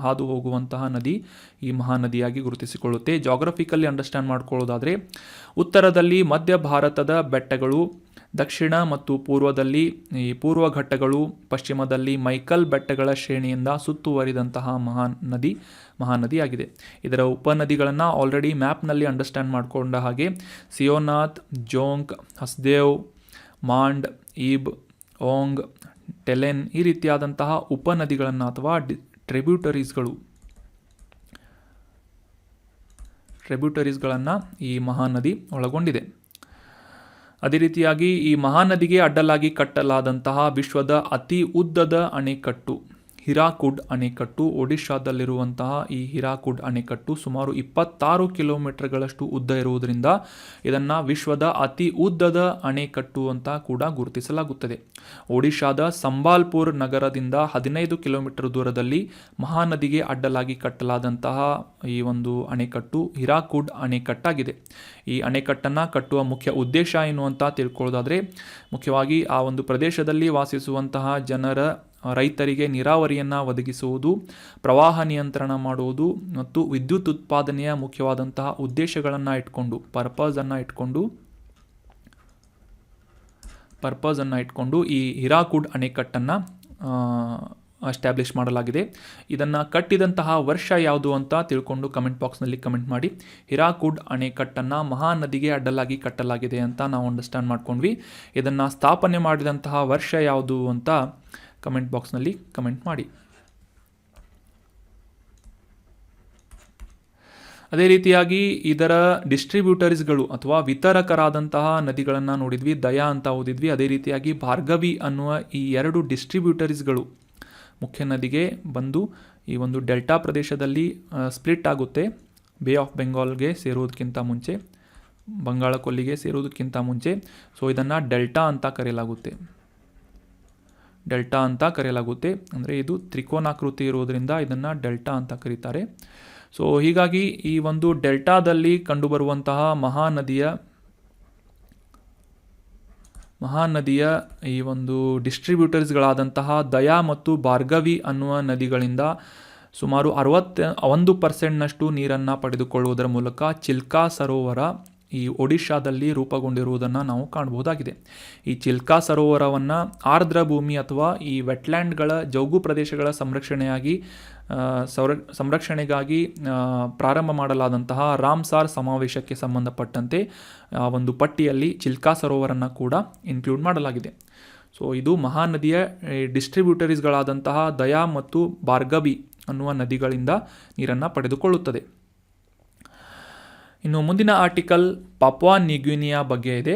ಹಾದು ಹೋಗುವಂತಹ ನದಿ ಈ ಮಹಾನದಿಯಾಗಿ ಗುರುತಿಸಿಕೊಳ್ಳುತ್ತೆ. ಜಾಗ್ರಫಿಕಲಿ ಅಂಡರ್ಸ್ಟ್ಯಾಂಡ್ ಮಾಡ್ಕೊಳ್ಳೋದಾದರೆ, ಉತ್ತರದಲ್ಲಿ ಮಧ್ಯ ಭಾರತದ ಬೆಟ್ಟಗಳು, ದಕ್ಷಿಣ ಮತ್ತು ಪೂರ್ವದಲ್ಲಿ ಈ ಪೂರ್ವ ಘಟ್ಟಗಳು, ಪಶ್ಚಿಮದಲ್ಲಿ ಮೈಕಲ್ ಬೆಟ್ಟಗಳ ಶ್ರೇಣಿಯಿಂದ ಸುತ್ತುವರಿದಂತಹ ಮಹಾನದಿಯಾಗಿದೆ. ಇದರ ಉಪನದಿಗಳನ್ನು ಆಲ್ರೆಡಿ ಮ್ಯಾಪ್ನಲ್ಲಿ ಅಂಡರ್ಸ್ಟ್ಯಾಂಡ್ ಮಾಡಿಕೊಂಡ ಹಾಗೆ ಸಿಯೋನಾಥ್, ಜೋಂಕ್, ಹಸ್ದೇವ್, ಮಾಂಡ್, ಈಬ್, ಓಂಗ್, ಟೆಲೆನ್ ಈ ರೀತಿಯಾದಂತಹ ಉಪನದಿಗಳನ್ನು ಅಥವಾ ಟ್ರಿಬ್ಯೂಟರೀಸ್ಗಳನ್ನು ಈ ಮಹಾನದಿ ಒಳಗೊಂಡಿದೆ. ಅದೇ ರೀತಿಯಾಗಿ ಈ ಮಹಾನದಿಗೆ ಅಡ್ಡಲಾಗಿ ಕಟ್ಟಲಾದಂತಹ ವಿಶ್ವದ ಅತಿ ಉದ್ದದ ಅಣೆಕಟ್ಟು ಹಿರಾಕುಡ್ ಅಣೆಕಟ್ಟು, ಒಡಿಶಾದಲ್ಲಿರುವಂತಹ ಈ ಹಿರಾಕುಡ್ ಅಣೆಕಟ್ಟು ಸುಮಾರು 26 ಕಿಲೋಮೀಟರ್ಗಳಷ್ಟು ಉದ್ದ ಇರುವುದರಿಂದ ಇದನ್ನು ವಿಶ್ವದ ಅತಿ ಉದ್ದದ ಅಣೆಕಟ್ಟು ಅಂತ ಕೂಡ ಗುರುತಿಸಲಾಗುತ್ತದೆ. ಒಡಿಶಾದ ಸಂಬಾಲ್ಪುರ್ ನಗರದಿಂದ 15 ಕಿಲೋಮೀಟರ್ ದೂರದಲ್ಲಿ ಮಹಾನದಿಗೆ ಅಡ್ಡಲಾಗಿ ಕಟ್ಟಲಾದಂತಹ ಈ ಒಂದು ಅಣೆಕಟ್ಟು ಹಿರಾಕುಡ್ ಅಣೆಕಟ್ಟಾಗಿದೆ. ಈ ಅಣೆಕಟ್ಟನ್ನು ಕಟ್ಟುವ ಮುಖ್ಯ ಉದ್ದೇಶ ಏನು ಅಂತ ತಿಳ್ಕೊಳ್ಳೋದಾದರೆ, ಮುಖ್ಯವಾಗಿ ಆ ಒಂದು ಪ್ರದೇಶದಲ್ಲಿ ವಾಸಿಸುವಂತಹ ರೈತರಿಗೆ ನೀರಾವರಿಯನ್ನು ಒದಗಿಸುವುದು, ಪ್ರವಾಹ ನಿಯಂತ್ರಣ ಮಾಡುವುದು ಮತ್ತು ವಿದ್ಯುತ್ ಉತ್ಪಾದನೆಯ ಮುಖ್ಯವಾದಂತಹ ಉದ್ದೇಶಗಳನ್ನು ಇಟ್ಕೊಂಡು ಪರ್ಪಸನ್ನು ಇಟ್ಕೊಂಡು ಈ ಹಿರಾಕುಡ್ ಅಣೆಕಟ್ಟನ್ನು ಎಸ್ಟಾಬ್ಲಿಷ್ ಮಾಡಲಾಗಿದೆ. ಇದನ್ನು ಕಟ್ಟಿದಂತಹ ವರ್ಷ ಯಾವುದು ಅಂತ ತಿಳ್ಕೊಂಡು ಕಮೆಂಟ್ ಬಾಕ್ಸ್ನಲ್ಲಿ ಕಮೆಂಟ್ ಮಾಡಿ. ಹಿರಾಕುಡ್ ಅಣೆಕಟ್ಟನ್ನು ಮಹಾನದಿಗೆ ಅಡ್ಡಲಾಗಿ ಕಟ್ಟಲಾಗಿದೆ ಅಂತ ನಾವು ಅಂಡರ್ಸ್ಟ್ಯಾಂಡ್ ಮಾಡ್ಕೊಂಡ್ವಿ. ಇದನ್ನು ಸ್ಥಾಪನೆ ಮಾಡಿದಂತಹ ವರ್ಷ ಯಾವುದು ಅಂತ ಕಮೆಂಟ್ ಬಾಕ್ಸ್ನಲ್ಲಿ ಕಮೆಂಟ್ ಮಾಡಿ. ಅದೇ ರೀತಿಯಾಗಿ ಇದರ ಡಿಸ್ಟ್ರಿಬ್ಯೂಟರ್ಸ್ಗಳು ಅಥವಾ ವಿತರಕರಾದಂತಹ ನದಿಗಳನ್ನು ನೋಡಿದ್ವಿ, ದಯಾ ಅಂತ ಓದಿದ್ವಿ. ಅದೇ ರೀತಿಯಾಗಿ ಭಾರ್ಗವಿ ಅನ್ನುವ ಈ 2 ಡಿಸ್ಟ್ರಿಬ್ಯೂಟರ್ಸ್ಗಳು ಮುಖ್ಯ ನದಿಗೆ ಬಂದು ಈ ಒಂದು ಡೆಲ್ಟಾ ಪ್ರದೇಶದಲ್ಲಿ ಸ್ಪ್ಲಿಟ್ ಆಗುತ್ತೆ. ಬೇ ಆಫ್ ಬೆಂಗಾಲ್ಗೆ ಸೇರುವುದಕ್ಕಿಂತ ಮುಂಚೆ, ಬಂಗಾಳ ಕೊಲ್ಲಿಗೆ ಸೇರುವುದಕ್ಕಿಂತ ಮುಂಚೆ. ಸೊ ಇದನ್ನು ಡೆಲ್ಟಾ ಅಂತ ಕರೆಯಲಾಗುತ್ತೆ. ಅಂದರೆ ಇದು ತ್ರಿಕೋನಾಕೃತಿ ಇರುವುದರಿಂದ ಇದನ್ನು ಡೆಲ್ಟಾ ಅಂತ ಕರೀತಾರೆ. ಸೊ ಹೀಗಾಗಿ ಈ ಒಂದು ಡೆಲ್ಟಾದಲ್ಲಿ ಕಂಡುಬರುವಂತಹ ಮಹಾನದಿಯ ಈ ಒಂದು ಡಿಸ್ಟ್ರಿಬ್ಯೂಟರ್ಸ್ಗಳಾದಂತಹ ದಯಾ ಮತ್ತು ಭಾರ್ಗವಿ ಅನ್ನುವ ನದಿಗಳಿಂದ ಸುಮಾರು 61% ನೀರನ್ನು ಪಡೆದುಕೊಳ್ಳುವುದರ ಮೂಲಕ ಚಿಲ್ಕಾ ಸರೋವರ ಈ ಒಡಿಶಾದಲ್ಲಿ ರೂಪುಗೊಂಡಿರುವುದನ್ನು ನಾವು ಕಾಣಬಹುದಾಗಿದೆ. ಈ ಚಿಲ್ಕಾ ಸರೋವರವನ್ನು ಆರ್ದ್ರ ಭೂಮಿ ಅಥವಾ ಈ ವೆಟ್ಲ್ಯಾಂಡ್ಗಳ ಜೌಗು ಪ್ರದೇಶಗಳ ಸಂರಕ್ಷಣೆಗಾಗಿ ಪ್ರಾರಂಭ ಮಾಡಲಾದಂತಹ ರಾಮ್ಸಾರ್ ಸಮಾವೇಶಕ್ಕೆ ಸಂಬಂಧಪಟ್ಟಂತೆ ಆ ಒಂದು ಪಟ್ಟಿಯಲ್ಲಿ ಚಿಲ್ಕಾ ಸರೋವರನ್ನು ಕೂಡ ಇನ್ಕ್ಲೂಡ್ ಮಾಡಲಾಗಿದೆ. ಸೊ ಇದು ಮಹಾನದಿಯ ಡಿಸ್ಟ್ರಿಬ್ಯೂಟರೀಸ್ಗಳಾದಂತಹ ದಯಾ ಮತ್ತು ಭಾರ್ಗವಿ ಅನ್ನುವ ನದಿಗಳಿಂದ ನೀರನ್ನು ಪಡೆದುಕೊಳ್ಳುತ್ತದೆ. ಇನ್ನು ಮುಂದಿನ ಆರ್ಟಿಕಲ್ ಪಾಪುವಾ ನ್ಯೂಗಿನಿಯಾ ಬಗ್ಗೆ ಇದೆ.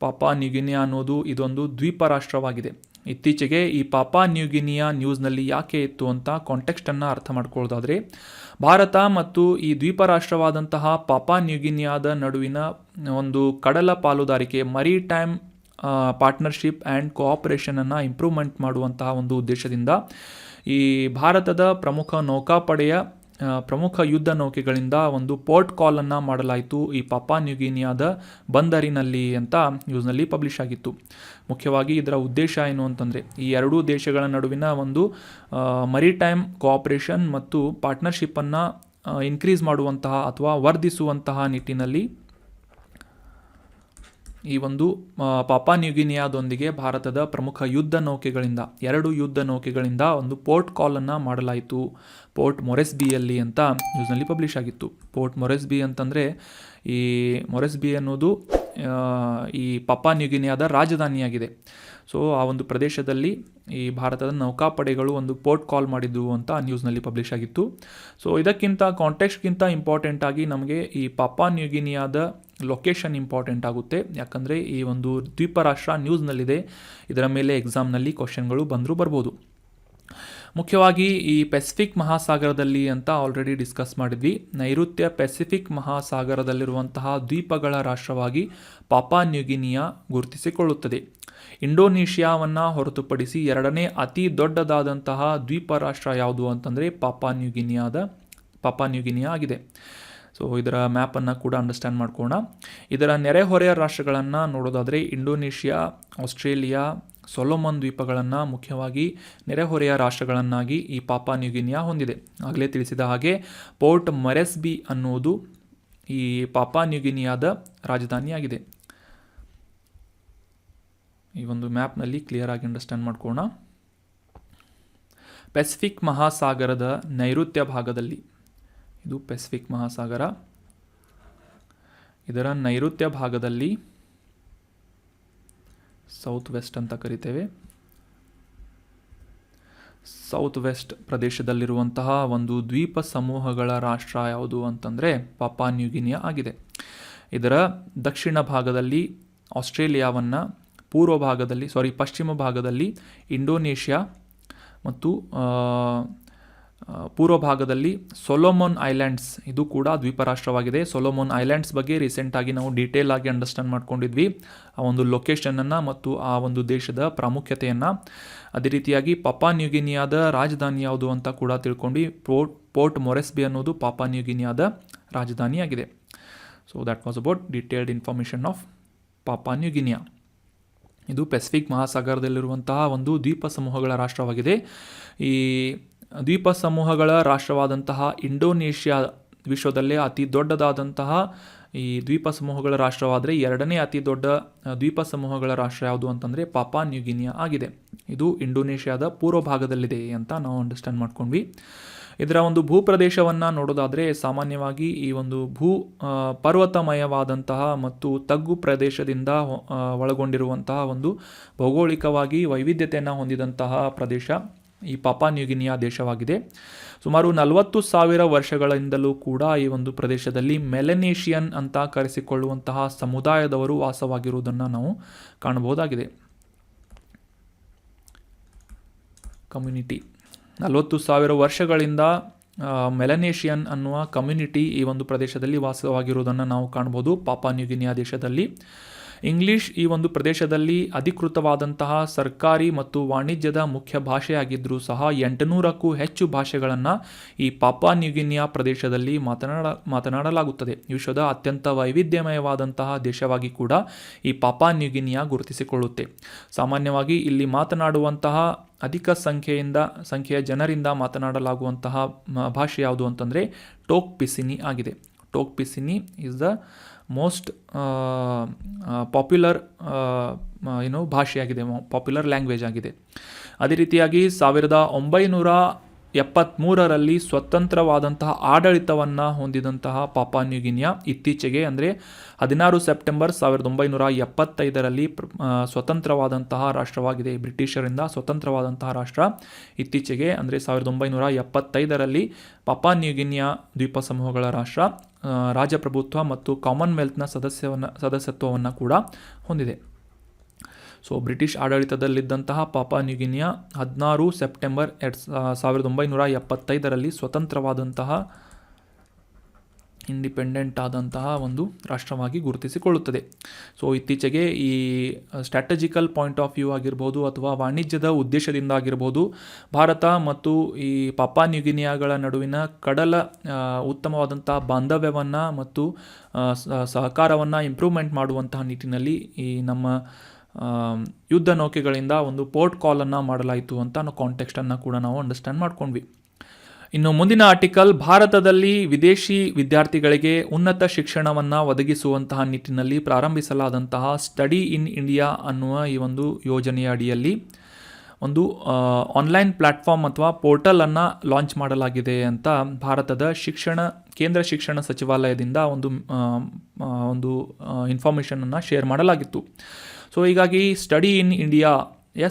ಪಾಪುವಾ ನ್ಯೂಗಿನಿಯಾ ಅನ್ನೋದು ಇದೊಂದು ದ್ವೀಪ ರಾಷ್ಟ್ರವಾಗಿದೆ. ಇತ್ತೀಚೆಗೆ ಈ ಪಾಪುವಾ ನ್ಯೂಗಿನಿಯಾ ನ್ಯೂಸ್ನಲ್ಲಿ ಯಾಕೆ ಇತ್ತು ಅಂತ ಕಾಂಟೆಕ್ಸ್ಟನ್ನು ಅರ್ಥ ಮಾಡ್ಕೊಳ್ಳೋದಾದರೆ, ಭಾರತ ಮತ್ತು ಈ ದ್ವೀಪ ರಾಷ್ಟ್ರವಾದಂತಹ ಪಾಪುವಾ ನ್ಯೂಗಿನಿಯಾದ ನಡುವಿನ ಒಂದು ಕಡಲ ಪಾಲುದಾರಿಕೆ, ಮರಿಟೈಮ್ ಪಾರ್ಟ್ನರ್ಶಿಪ್ ಆ್ಯಂಡ್ ಕೋಆಪರೇಷನನ್ನು ಇಂಪ್ರೂವ್ಮೆಂಟ್ ಮಾಡುವಂತಹ ಒಂದು ಉದ್ದೇಶದಿಂದ ಈ ಭಾರತದ ಪ್ರಮುಖ ಯುದ್ಧ ನೌಕೆಗಳಿಂದ ಒಂದು ಪೋರ್ಟ್ ಕಾಲನ್ನು ಮಾಡಲಾಯಿತು ಈ ಪಾಪುವಾ ನ್ಯೂಗಿನಿಯಾದ ಬಂದರಿನಲ್ಲಿ ಅಂತ ನ್ಯೂಸ್ನಲ್ಲಿ ಪಬ್ಲಿಷ್ ಆಗಿತ್ತು. ಮುಖ್ಯವಾಗಿ ಇದರ ಉದ್ದೇಶ ಏನು ಅಂತಂದರೆ, ಈ ಎರಡೂ ದೇಶಗಳ ನಡುವಿನ ಒಂದು ಮರಿಟೈಮ್ ಕೋಆಪರೇಷನ್ ಮತ್ತು ಪಾರ್ಟ್ನರ್ಶಿಪ್ಪನ್ನು ಇನ್ಕ್ರೀಸ್ ಮಾಡುವಂತಹ ಅಥವಾ ವರ್ಧಿಸುವಂತಹ ನಿಟ್ಟಿನಲ್ಲಿ ಈ ಒಂದು ಪಾಪುವಾ ನ್ಯೂಗಿನಿಯಾದೊಂದಿಗೆ ಭಾರತದ ಪ್ರಮುಖ ಎರಡು ಯುದ್ಧ ನೌಕೆಗಳಿಂದ ಒಂದು ಪೋರ್ಟ್ ಕಾಲನ್ನು ಮಾಡಲಾಯಿತು ಪೋರ್ಟ್ ಮೊರೆಸ್ಬಿಯಲ್ಲಿ ಅಂತ ನ್ಯೂಸ್ನಲ್ಲಿ ಪಬ್ಲಿಷ್ ಆಗಿತ್ತು. ಪೋರ್ಟ್ ಮೊರೆಸ್ಬಿ ಅಂತಂದರೆ, ಈ ಮೊರೆಸ್ಬಿ ಅನ್ನೋದು ಈ ಪಾಪುವಾ ನ್ಯೂಗಿನಿಯಾದ ರಾಜಧಾನಿಯಾಗಿದೆ. ಸೊ ಆ ಒಂದು ಪ್ರದೇಶದಲ್ಲಿ ಈ ಭಾರತದ ನೌಕಾಪಡೆಗಳು ಒಂದು ಪೋರ್ಟ್ ಕಾಲ್ ಮಾಡಿದ್ದು ಅಂತ ನ್ಯೂಸ್ನಲ್ಲಿ ಪಬ್ಲಿಷ್ ಆಗಿತ್ತು. ಸೊ ಇದಕ್ಕಿಂತ ಕಾಂಟೆಕ್ಸ್ಟ್ಗಿಂತ ಇಂಪಾರ್ಟೆಂಟ್ ಆಗಿ ನಮಗೆ ಈ ಪಾಪುವಾ ನ್ಯೂಗಿನಿಯಾದ ಲೊಕೇಶನ್ ಇಂಪಾರ್ಟೆಂಟ್ ಆಗುತ್ತೆ. ಯಾಕಂದರೆ ಈ ಒಂದು ದ್ವೀಪ ರಾಷ್ಟ್ರ ನ್ಯೂಸ್ನಲ್ಲಿದೆ, ಇದರ ಮೇಲೆ ಎಕ್ಸಾಮ್ನಲ್ಲಿ ಕ್ವಶನ್ಗಳು ಬರ್ಬೋದು. ಮುಖ್ಯವಾಗಿ ಈ ಪೆಸಿಫಿಕ್ ಮಹಾಸಾಗರದಲ್ಲಿ ಅಂತ ಆಲ್ರೆಡಿ ಡಿಸ್ಕಸ್ ಮಾಡಿದ್ವಿ. ನೈಋತ್ಯ ಪೆಸಿಫಿಕ್ ಮಹಾಸಾಗರದಲ್ಲಿರುವಂತಹ ದ್ವೀಪಗಳ ರಾಷ್ಟ್ರವಾಗಿ ಪಾಪುವಾ ನ್ಯೂಗಿನಿಯಾ ಗುರುತಿಸಿಕೊಳ್ಳುತ್ತದೆ. ಇಂಡೋನೇಷಿಯಾವನ್ನು ಹೊರತುಪಡಿಸಿ ಎರಡನೇ ಅತಿ ದೊಡ್ಡದಾದಂತಹ ದ್ವೀಪ ರಾಷ್ಟ್ರ ಯಾವುದು ಅಂತಂದರೆ ಪಾಪುವಾ ನ್ಯೂಗಿನಿಯಾ ಆಗಿದೆ. ಸೊ ಇದರ ಮ್ಯಾಪನ್ನು ಕೂಡ ಅಂಡರ್ಸ್ಟ್ಯಾಂಡ್ ಮಾಡ್ಕೋಣ. ಇದರ ನೆರೆಹೊರೆಯ ರಾಷ್ಟ್ರಗಳನ್ನು ನೋಡೋದಾದರೆ ಇಂಡೋನೇಷಿಯಾ, ಆಸ್ಟ್ರೇಲಿಯಾ, ಸೊಲೊಮನ್ ದ್ವೀಪಗಳನ್ನು ಮುಖ್ಯವಾಗಿ ನೆರೆಹೊರೆಯ ರಾಷ್ಟ್ರಗಳನ್ನಾಗಿ ಈ ಪಾಪುವಾ ನ್ಯೂಗಿನಿಯಾ ಹೊಂದಿದೆ. ಆಗಲೇ ತಿಳಿಸಿದ ಹಾಗೆ ಪೋರ್ಟ್ ಮೊರೆಸ್ಬಿ ಅನ್ನುವುದು ಈ ಪಾಪುವಾ ನ್ಯೂಗಿನಿಯಾದ ರಾಜಧಾನಿಯಾಗಿದೆ. ಈ ಒಂದು ಮ್ಯಾಪ್ನಲ್ಲಿ ಕ್ಲಿಯರ್ ಆಗಿ ಅಂಡರ್ಸ್ಟ್ಯಾಂಡ್ ಮಾಡ್ಕೋಣ. ಪೆಸಿಫಿಕ್ ಮಹಾಸಾಗರದ ನೈಋತ್ಯ ಭಾಗದಲ್ಲಿ, ಇದು ಪೆಸಿಫಿಕ್ ಮಹಾಸಾಗರ, ಇದರ ನೈಋತ್ಯ ಭಾಗದಲ್ಲಿ ಸೌತ್ ವೆಸ್ಟ್ ಅಂತ ಕರಿತೇವೆ. ಸೌತ್ ವೆಸ್ಟ್ ಪ್ರದೇಶದಲ್ಲಿರುವಂತಹ ಒಂದು ದ್ವೀಪ ಸಮೂಹಗಳ ರಾಷ್ಟ್ರ ಯಾವುದು ಅಂತಂದರೆ ಪಾಪಾ ನ್ಯೂಗಿನಿಯಾ ಆಗಿದೆ. ಇದರ ದಕ್ಷಿಣ ಭಾಗದಲ್ಲಿ ಆಸ್ಟ್ರೇಲಿಯಾವನ್ನು, ಪಶ್ಚಿಮ ಭಾಗದಲ್ಲಿ ಇಂಡೋನೇಷ್ಯಾ ಮತ್ತು ಪೂರ್ವ ಭಾಗದಲ್ಲಿ ಸೊಲೊಮೊನ್ ಐಲ್ಯಾಂಡ್ಸ್, ಇದು ಕೂಡ ದ್ವೀಪ ರಾಷ್ಟ್ರವಾಗಿದೆ. ಸೊಲೊಮೊನ್ ಐಲ್ಯಾಂಡ್ಸ್ ಬಗ್ಗೆ ರೀಸೆಂಟಾಗಿ ನಾವು ಡೀಟೇಲ್ ಆಗಿ ಅಂಡರ್ಸ್ಟ್ಯಾಂಡ್ ಮಾಡ್ಕೊಂಡಿದ್ವಿ, ಆ ಒಂದು ಲೊಕೇಶನನ್ನು ಮತ್ತು ಆ ಒಂದು ದೇಶದ ಪ್ರಾಮುಖ್ಯತೆಯನ್ನು. ಅದೇ ರೀತಿಯಾಗಿ ಪಾಪಾ ನ್ಯೂಗಿನಿಯಾದ ರಾಜಧಾನಿ ಯಾವುದು ಅಂತ ಕೂಡ ತಿಳ್ಕೊಂಡು, ಪೋರ್ಟ್ ಮೊರೆಸ್ಬಿ ಅನ್ನೋದು ಪಾಪಾ ನ್ಯೂಗಿನಿಯಾದ ರಾಜಧಾನಿಯಾಗಿದೆ. So that was about detailed information of Papua New Guinea. ಇದು ಪೆಸಿಫಿಕ್ ಮಹಾಸಾಗರದಲ್ಲಿರುವಂತಹ ಒಂದು ದ್ವೀಪ ಸಮೂಹಗಳ ರಾಷ್ಟ್ರವಾಗಿದೆ. ಈ ದ್ವೀಪ ಸಮೂಹಗಳ ರಾಷ್ಟ್ರವಾದಂತಹ ಇಂಡೋನೇಷ್ಯಾ ವಿಶ್ವದಲ್ಲೇ ಅತಿ ದೊಡ್ಡದಾದಂತಹ ಈ ದ್ವೀಪ ಸಮೂಹಗಳ ರಾಷ್ಟ್ರವಾದರೆ ಎರಡನೇ ಅತಿ ದೊಡ್ಡ ದ್ವೀಪ ಸಮೂಹಗಳ ರಾಷ್ಟ್ರ ಯಾವುದು ಅಂತಂದರೆ ಪಾಪಾ ನ್ಯೂಗಿನಿಯಾ ಆಗಿದೆ. ಇದು ಇಂಡೋನೇಷ್ಯಾದ ಪೂರ್ವ ಭಾಗದಲ್ಲಿದೆ ಅಂತ ನಾವು ಅಂಡರ್ಸ್ಟ್ಯಾಂಡ್ ಮಾಡ್ಕೊಂಡ್ವಿ. ಇದರ ಒಂದು ಭೂಪ್ರದೇಶವನ್ನು ನೋಡೋದಾದರೆ ಸಾಮಾನ್ಯವಾಗಿ ಈ ಒಂದು ಪರ್ವತಮಯವಾದಂತಹ ಮತ್ತು ತಗ್ಗು ಪ್ರದೇಶದಿಂದ ಒಳಗೊಂಡಿರುವಂತಹ ಒಂದು ಭೌಗೋಳಿಕವಾಗಿ ವೈವಿಧ್ಯತೆಯನ್ನು ಹೊಂದಿದಂತಹ ಪ್ರದೇಶ ಈ ಪಾಪಾ ನ್ಯೂಗಿನಿಯಾ ದೇಶವಾಗಿದೆ. ಸುಮಾರು 40,000 ವರ್ಷಗಳಿಂದಲೂ ಕೂಡ ಈ ಒಂದು ಪ್ರದೇಶದಲ್ಲಿ ಮೆಲನೇಷಿಯನ್ ಅಂತ ಕರೆಸಿಕೊಳ್ಳುವಂತಹ ಸಮುದಾಯದವರು ವಾಸವಾಗಿರುವುದನ್ನು ನಾವು ಕಾಣಬಹುದಾಗಿದೆ. ಕಮ್ಯುನಿಟಿ 40,000 ವರ್ಷಗಳಿಂದ ಮೆಲನೇಷಿಯನ್ ಅನ್ನುವ ಕಮ್ಯುನಿಟಿ ಈ ಒಂದು ಪ್ರದೇಶದಲ್ಲಿ ವಾಸವಾಗಿರುವುದನ್ನು ನಾವು ಕಾಣಬಹುದು ಪಾಪಾ ನ್ಯೂಗಿನಿಯಾ ದೇಶದಲ್ಲಿ. ಇಂಗ್ಲಿಷ್ ಈ ಒಂದು ಪ್ರದೇಶದಲ್ಲಿ ಅಧಿಕೃತವಾದಂತಹ ಸರ್ಕಾರಿ ಮತ್ತು ವಾಣಿಜ್ಯದ ಮುಖ್ಯ ಭಾಷೆಯಾಗಿದ್ದರೂ ಸಹ 800ಕ್ಕೂ ಹೆಚ್ಚು ಭಾಷೆಗಳನ್ನು ಈ ಪಾಪಾ ನ್ಯೂಗಿನಿಯಾ ಪ್ರದೇಶದಲ್ಲಿ ಮಾತನಾಡಲಾಗುತ್ತದೆ. ವಿಶ್ವದ ಅತ್ಯಂತ ವೈವಿಧ್ಯಮಯವಾದಂತಹ ದೇಶವಾಗಿ ಕೂಡ ಈ ಪಾಪಾ ನ್ಯೂಗಿನಿಯಾ ಗುರುತಿಸಿಕೊಳ್ಳುತ್ತೆ. ಸಾಮಾನ್ಯವಾಗಿ ಇಲ್ಲಿ ಮಾತನಾಡುವಂತಹ ಅಧಿಕ ಸಂಖ್ಯೆಯ ಜನರಿಂದ ಮಾತನಾಡಲಾಗುವಂತಹ ಭಾಷೆ ಯಾವುದು ಅಂತಂದರೆ ಟೋಕ್ ಪಿಸಿನಿ ಆಗಿದೆ. ಟೋಕ್ ಪಿಸಿನಿ ಈಸ್ ದ ಮೋಸ್ಟ್ ಪಾಪ್ಯುಲರ್ ಭಾಷೆಯಾಗಿದೆ, ಪಾಪ್ಯುಲರ್ ಲ್ಯಾಂಗ್ವೇಜ್ ಆಗಿದೆ. ಅದೇ ರೀತಿಯಾಗಿ 1973ರಲ್ಲಿ ಸ್ವತಂತ್ರವಾದಂತಹ ಆಡಳಿತವನ್ನು ಹೊಂದಿದಂತಹ ಪಾಪಾ ನ್ಯೂಗಿನಿಯಾ ಇತ್ತೀಚೆಗೆ ಅಂದರೆ 16 ಸೆಪ್ಟೆಂಬರ್ 1975ರಲ್ಲಿ ಸ್ವತಂತ್ರವಾದಂತಹ ರಾಷ್ಟ್ರವಾಗಿದೆ. ಬ್ರಿಟಿಷರಿಂದ ಸ್ವತಂತ್ರವಾದಂತಹ ರಾಷ್ಟ್ರ ಇತ್ತೀಚೆಗೆ ಅಂದರೆ 1975ರಲ್ಲಿ ಪಾಪಾ ನ್ಯೂಗಿನಿಯಾ ದ್ವೀಪ ಸಮೂಹಗಳ ರಾಷ್ಟ್ರ ರಾಜಪ್ರಭುತ್ವ ಮತ್ತು ಕಾಮನ್ವೆಲ್ತ್ನ ಸದಸ್ಯತ್ವವನ್ನು ಕೂಡ ಹೊಂದಿದೆ. ಸೊ ಬ್ರಿಟಿಷ್ ಆಡಳಿತದಲ್ಲಿದ್ದಂತಹ ಪಾಪಾ ನ್ಯೂಗಿನಿಯಾ 16 ಸೆಪ್ಟೆಂಬರ್ 1975ರಲ್ಲಿ ಸ್ವತಂತ್ರವಾದಂತಹ ಇಂಡಿಪೆಂಡೆಂಟ್ ಆದಂತಹ ಒಂದು ರಾಷ್ಟ್ರವಾಗಿ ಗುರುತಿಸಿಕೊಳ್ಳುತ್ತದೆ. ಸೊ ಇತ್ತೀಚೆಗೆ ಈ ಸ್ಟ್ರಾಟಜಿಕಲ್ ಪಾಯಿಂಟ್ ಆಫ್ ವ್ಯೂ ಆಗಿರ್ಬೋದು ಅಥವಾ ವಾಣಿಜ್ಯದ ಉದ್ದೇಶದಿಂದ ಆಗಿರ್ಬೋದು ಭಾರತ ಮತ್ತು ಈ ಪಾಪಾ ನ್ಯೂಗಿನಿಯಾಗಳ ನಡುವಿನ ಉತ್ತಮವಾದಂಥ ಬಾಂಧವ್ಯವನ್ನು ಮತ್ತು ಸಹಕಾರವನ್ನು ಇಂಪ್ರೂವ್ಮೆಂಟ್ ಮಾಡುವಂತಹ ನಿಟ್ಟಿನಲ್ಲಿ ಈ ನಮ್ಮ ಯುದ್ಧ ನೌಕೆಗಳಿಂದ ಒಂದು ಪೋರ್ಟ್ ಕಾಲನ್ನು ಮಾಡಲಾಯಿತು ಅಂತ ಅನ್ನೋ ಕಾಂಟೆಕ್ಸ್ಟನ್ನು ಕೂಡ ನಾವು ಅಂಡರ್ಸ್ಟ್ಯಾಂಡ್ ಮಾಡ್ಕೊಂಡ್ವಿ. ಇನ್ನು ಮುಂದಿನ ಆರ್ಟಿಕಲ್, ಭಾರತದಲ್ಲಿ ವಿದೇಶಿ ವಿದ್ಯಾರ್ಥಿಗಳಿಗೆ ಉನ್ನತ ಶಿಕ್ಷಣವನ್ನು ಒದಗಿಸುವಂತಹ ನಿಟ್ಟಿನಲ್ಲಿ ಪ್ರಾರಂಭಿಸಲಾದಂತಹ ಸ್ಟಡಿ ಇನ್ ಇಂಡಿಯಾ ಅನ್ನುವ ಈ ಒಂದು ಯೋಜನೆಯ ಅಡಿಯಲ್ಲಿ ಒಂದು ಆನ್ಲೈನ್ ಪ್ಲ್ಯಾಟ್ಫಾರ್ಮ್ ಅಥವಾ ಪೋರ್ಟಲನ್ನು ಲಾಂಚ್ ಮಾಡಲಾಗಿದೆ ಅಂತ ಭಾರತದ ಕೇಂದ್ರ ಶಿಕ್ಷಣ ಸಚಿವಾಲಯದಿಂದ ಒಂದು ಇನ್ಫಾರ್ಮೇಷನನ್ನು ಶೇರ್ ಮಾಡಲಾಗಿತ್ತು. ಸೊ ಹೀಗಾಗಿ ಸ್ಟಡಿ ಇನ್ ಇಂಡಿಯಾ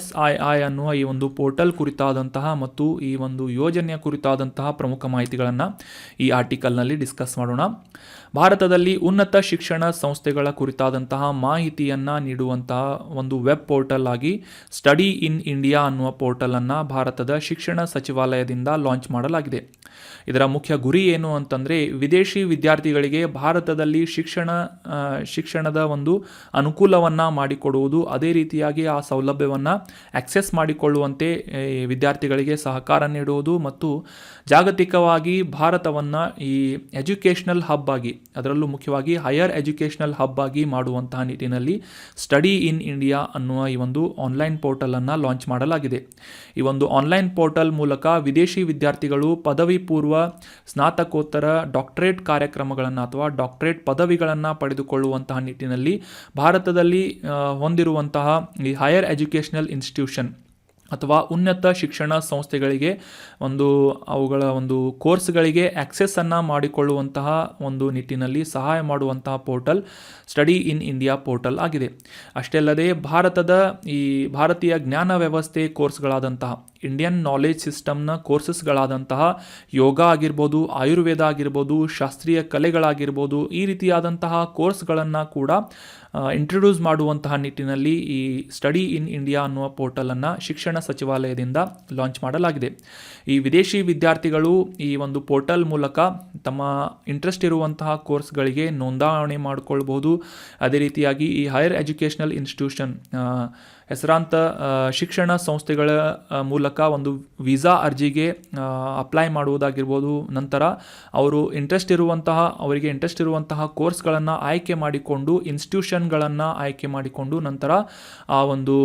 SII ಅನ್ನುವ ಈ ಒಂದು ಪೋರ್ಟಲ್ ಕುರಿತಾದಂತಹ ಮತ್ತು ಈ ಒಂದು ಯೋಜನೆಯ ಕುರಿತಾದಂತಹ ಪ್ರಮುಖ ಮಾಹಿತಿಗಳನ್ನು ಈ ಆರ್ಟಿಕಲ್ನಲ್ಲಿ ಡಿಸ್ಕಸ್ ಮಾಡೋಣ. ಭಾರತದಲ್ಲಿ ಉನ್ನತ ಶಿಕ್ಷಣ ಸಂಸ್ಥೆಗಳ ಕುರಿತಾದಂತಹ ಮಾಹಿತಿಯನ್ನು ನೀಡುವಂತಹ ಒಂದು ವೆಬ್ ಪೋರ್ಟಲ್ ಆಗಿ ಸ್ಟಡಿ ಇನ್ ಇಂಡಿಯಾ ಅನ್ನುವ ಪೋರ್ಟಲನ್ನು ಭಾರತದ ಶಿಕ್ಷಣ ಸಚಿವಾಲಯದಿಂದ ಲಾಂಚ್ ಮಾಡಲಾಗಿದೆ. ಇದರ ಮುಖ್ಯ ಗುರಿ ಏನು ಅಂತಂದರೆ ವಿದೇಶಿ ವಿದ್ಯಾರ್ಥಿಗಳಿಗೆ ಭಾರತದಲ್ಲಿ ಶಿಕ್ಷಣದ ಒಂದು ಅನುಕೂಲವನ್ನು ಮಾಡಿಕೊಡುವುದು, ಅದೇ ರೀತಿಯಾಗಿ ಆ ಸೌಲಭ್ಯವನ್ನು ಆಕ್ಸೆಸ್ ಮಾಡಿಕೊಳ್ಳುವಂತೆ ವಿದ್ಯಾರ್ಥಿಗಳಿಗೆ ಸಹಕಾರ ನೀಡುವುದು ಮತ್ತು ಜಾಗತಿಕವಾಗಿ ಭಾರತವನ್ನು ಈ ಎಜುಕೇಷನಲ್ ಹಬ್ ಆಗಿ, ಅದರಲ್ಲೂ ಮುಖ್ಯವಾಗಿ ಹೈಯರ್ ಎಜುಕೇಷನಲ್ ಹಬ್ ಆಗಿ ಮಾಡುವಂತಹ ನಿಟ್ಟಿನಲ್ಲಿ ಸ್ಟಡಿ ಇನ್ ಇಂಡಿಯಾ ಅನ್ನುವ ಈ ಒಂದು ಆನ್ಲೈನ್ ಪೋರ್ಟಲನ್ನು ಲಾಂಚ್ ಮಾಡಲಾಗಿದೆ. ಈ ಒಂದು ಆನ್ಲೈನ್ ಪೋರ್ಟಲ್ ಮೂಲಕ ವಿದೇಶಿ ವಿದ್ಯಾರ್ಥಿಗಳು ಪದವಿ ಪೂರ್ವ, ಸ್ನಾತಕೋತ್ತರ, ಡಾಕ್ಟರೇಟ್ ಕಾರ್ಯಕ್ರಮಗಳನ್ನು ಅಥವಾ ಡಾಕ್ಟರೇಟ್ ಪದವಿಗಳನ್ನು ಪಡೆದುಕೊಳ್ಳುವಂತಹ ನಿಟ್ಟಿನಲ್ಲಿ ಭಾರತದಲ್ಲಿ ಹೊಂದಿರುವಂತಹ ಈ ಹೈಯರ್ ಎಜುಕೇಷನಲ್ ಇನ್ಸ್ಟಿಟ್ಯೂಷನ್ ಅಥವಾ ಉನ್ನತ ಶಿಕ್ಷಣ ಸಂಸ್ಥೆಗಳಿಗೆ ಅವುಗಳ ಕೋರ್ಸ್ಗಳಿಗೆ ಆಕ್ಸೆಸ್ಸನ್ನು ಮಾಡಿಕೊಳ್ಳುವಂತಹ ಒಂದು ನಿಟ್ಟಿನಲ್ಲಿ ಸಹಾಯ ಮಾಡುವಂತಹ portal study in India portal ಆಗಿದೆ. ಅಷ್ಟೇ ಅಲ್ಲದೆ ಭಾರತೀಯ ಜ್ಞಾನ ವ್ಯವಸ್ಥೆ ಕೋರ್ಸ್ಗಳಾದಂತಹ ಇಂಡಿಯನ್ ನಾಲೆಜ್ ಸಿಸ್ಟಮ್ನ ಕೋರ್ಸಸ್ಗಳಾದಂತಹ ಯೋಗ ಆಗಿರ್ಬೋದು, ಆಯುರ್ವೇದ ಆಗಿರ್ಬೋದು, ಶಾಸ್ತ್ರೀಯ ಕಲೆಗಳಾಗಿರ್ಬೋದು, ಈ ರೀತಿಯಾದಂತಹ ಕೋರ್ಸ್ಗಳನ್ನು ಕೂಡ ಇಂಟ್ರೊಡ್ಯೂಸ್ ಮಾಡುವಂತಹ ನಿಟ್ಟಿನಲ್ಲಿ ಈ ಸ್ಟಡಿ ಇನ್ ಇಂಡಿಯಾ ಅನ್ನುವ ಪೋರ್ಟಲನ್ನು ಶಿಕ್ಷಣ ಸಚಿವಾಲಯದಿಂದ ಲಾಂಚ್ ಮಾಡಲಾಗಿದೆ. ಈ ವಿದೇಶಿ ವಿದ್ಯಾರ್ಥಿಗಳು ಈ ಒಂದು ಪೋರ್ಟಲ್ ಮೂಲಕ ತಮ್ಮ ಇಂಟ್ರೆಸ್ಟ್ ಇರುವಂತಹ ಕೋರ್ಸ್ಗಳಿಗೆ ನೋಂದಣಿ ಮಾಡಿಕೊಳ್ಬೋದು. ಅದೇ ರೀತಿಯಾಗಿ ಈ ಹೈಯರ್ ಎಜುಕೇಷನಲ್ ಇನ್ಸ್ಟಿಟ್ಯೂಷನ್ ಹೆಸರಾಂತ ಶಿಕ್ಷಣ ಸಂಸ್ಥೆಗಳ ಮೂಲಕ ಒಂದು ವೀಸಾ ಅರ್ಜಿಗೆ ಅಪ್ಲೈ ಮಾಡುವುದಾಗಿರ್ಬೋದು. ನಂತರ ಅವರಿಗೆ ಇಂಟ್ರೆಸ್ಟ್ ಇರುವಂತಹ ಕೋರ್ಸ್ಗಳನ್ನು ಆಯ್ಕೆ ಮಾಡಿಕೊಂಡು ಇನ್ಸ್ಟಿಟ್ಯೂಷನ್ಗಳನ್ನು ಆಯ್ಕೆ ಮಾಡಿಕೊಂಡು ನಂತರ ಆ ಒಂದು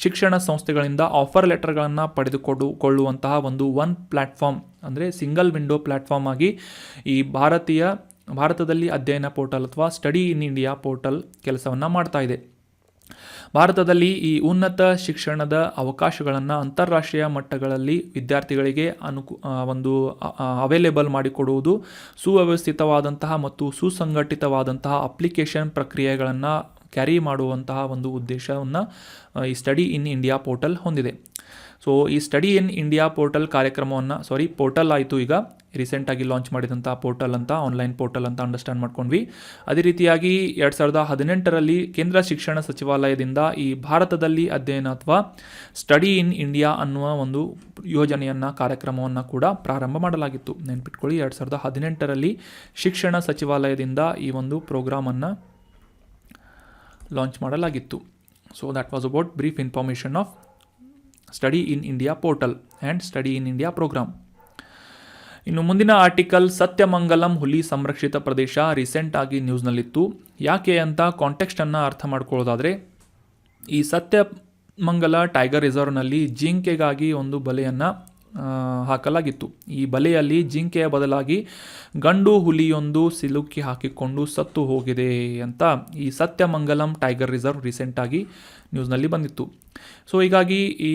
ಶಿಕ್ಷಣ ಸಂಸ್ಥೆಗಳಿಂದ ಆಫರ್ ಲೆಟರ್ಗಳನ್ನು ಪಡೆದುಕೊಳ್ಳುವಂತಹ ಒನ್ ಪ್ಲ್ಯಾಟ್ಫಾರ್ಮ್ ಅಂದರೆ ಸಿಂಗಲ್ ವಿಂಡೋ ಪ್ಲ್ಯಾಟ್ಫಾರ್ಮ್ ಆಗಿ ಈ ಭಾರತದಲ್ಲಿ ಅಧ್ಯಯನ ಪೋರ್ಟಲ್ ಅಥವಾ ಸ್ಟಡಿ ಇನ್ ಇಂಡಿಯಾ ಪೋರ್ಟಲ್ ಕೆಲಸವನ್ನು ಮಾಡ್ತಾ ಇದೆ. ಭಾರತದಲ್ಲಿ ಈ ಉನ್ನತ ಶಿಕ್ಷಣದ ಅವಕಾಶಗಳನ್ನು ಅಂತಾರಾಷ್ಟ್ರೀಯ ಮಟ್ಟಗಳಲ್ಲಿ ವಿದ್ಯಾರ್ಥಿಗಳಿಗೆ ಅವೈಲೇಬಲ್ ಮಾಡಿಕೊಡುವುದು, ಸುವ್ಯವಸ್ಥಿತವಾದಂತಹ ಮತ್ತು ಸುಸಂಘಟಿತವಾದಂತಹ ಅಪ್ಲಿಕೇಶನ್ ಪ್ರಕ್ರಿಯೆಗಳನ್ನು ಕ್ಯಾರಿ ಮಾಡುವಂತಹ ಒಂದು ಉದ್ದೇಶವನ್ನು ಈ ಸ್ಟಡಿ ಇನ್ ಇಂಡಿಯಾ ಪೋರ್ಟಲ್ ಹೊಂದಿದೆ. ಸೊ ಈ ಸ್ಟಡಿ ಇನ್ ಇಂಡಿಯಾ ಪೋರ್ಟಲ್ ಆಯಿತು, ಈಗ ರೀಸೆಂಟಾಗಿ ಲಾಂಚ್ ಮಾಡಿದಂಥ ಪೋರ್ಟಲ್ ಅಂತ, ಆನ್ಲೈನ್ ಪೋರ್ಟಲ್ ಅಂತ ಅಂಡರ್ಸ್ಟ್ಯಾಂಡ್ ಮಾಡ್ಕೊಂಡ್ವಿ. ಅದೇ ರೀತಿಯಾಗಿ 2018ರಲ್ಲಿ ಕೇಂದ್ರ ಶಿಕ್ಷಣ ಸಚಿವಾಲಯದಿಂದ ಈ ಭಾರತದಲ್ಲಿ ಅಧ್ಯಯನ ಅಥವಾ ಸ್ಟಡಿ ಇನ್ ಇಂಡಿಯಾ ಅನ್ನುವ ಒಂದು ಕಾರ್ಯಕ್ರಮವನ್ನು ಕೂಡ ಪ್ರಾರಂಭ ಮಾಡಲಾಗಿತ್ತು. ನೆನ್ಪಿಟ್ಕೊಳ್ಳಿ, 2018ರಲ್ಲಿ ಶಿಕ್ಷಣ ಸಚಿವಾಲಯದಿಂದ ಈ ಒಂದು ಪ್ರೋಗ್ರಾಮನ್ನು ಲಾಂಚ್ ಮಾಡಲಾಗಿತ್ತು. So that was about brief information of study in India portal and study in India program. ಇನ್ನು ಮುಂದಿನ ಆರ್ಟಿಕಲ್, ಸತ್ಯಮಂಗಲಂ ಹುಲಿ ಸಂರಕ್ಷಿತ ಪ್ರದೇಶ ರೀಸೆಂಟಾಗಿ ನ್ಯೂಸ್ನಲ್ಲಿತ್ತು. ಯಾಕೆ ಅಂತ ಕಾಂಟೆಕ್ಸ್ಟನ್ನು ಅರ್ಥ ಮಾಡ್ಕೊಳ್ಳೋದಾದರೆ, ಈ ಸತ್ಯಮಂಗಲ ಟೈಗರ್ ರಿಸರ್ವ್ನಲ್ಲಿ ಜಿಂಕೆಗಾಗಿ ಒಂದು ಬಲೆಯನ್ನು ಹಾಕಲಾಗಿತ್ತು. ಈ ಬಲೆಯಲ್ಲಿ ಜಿಂಕೆಯ ಬದಲಾಗಿ ಗಂಡು ಹುಲಿಯೊಂದು ಸಿಲುಕಿ ಹಾಕಿಕೊಂಡು ಸತ್ತು ಹೋಗಿದೆ ಅಂತ ಈ ಸತ್ಯಮಂಗಲಂ ಟೈಗರ್ ರಿಸರ್ವ್ ರೀಸೆಂಟಾಗಿ ನ್ಯೂಸ್ನಲ್ಲಿ ಬಂದಿತ್ತು. ಸೊ ಹೀಗಾಗಿ ಈ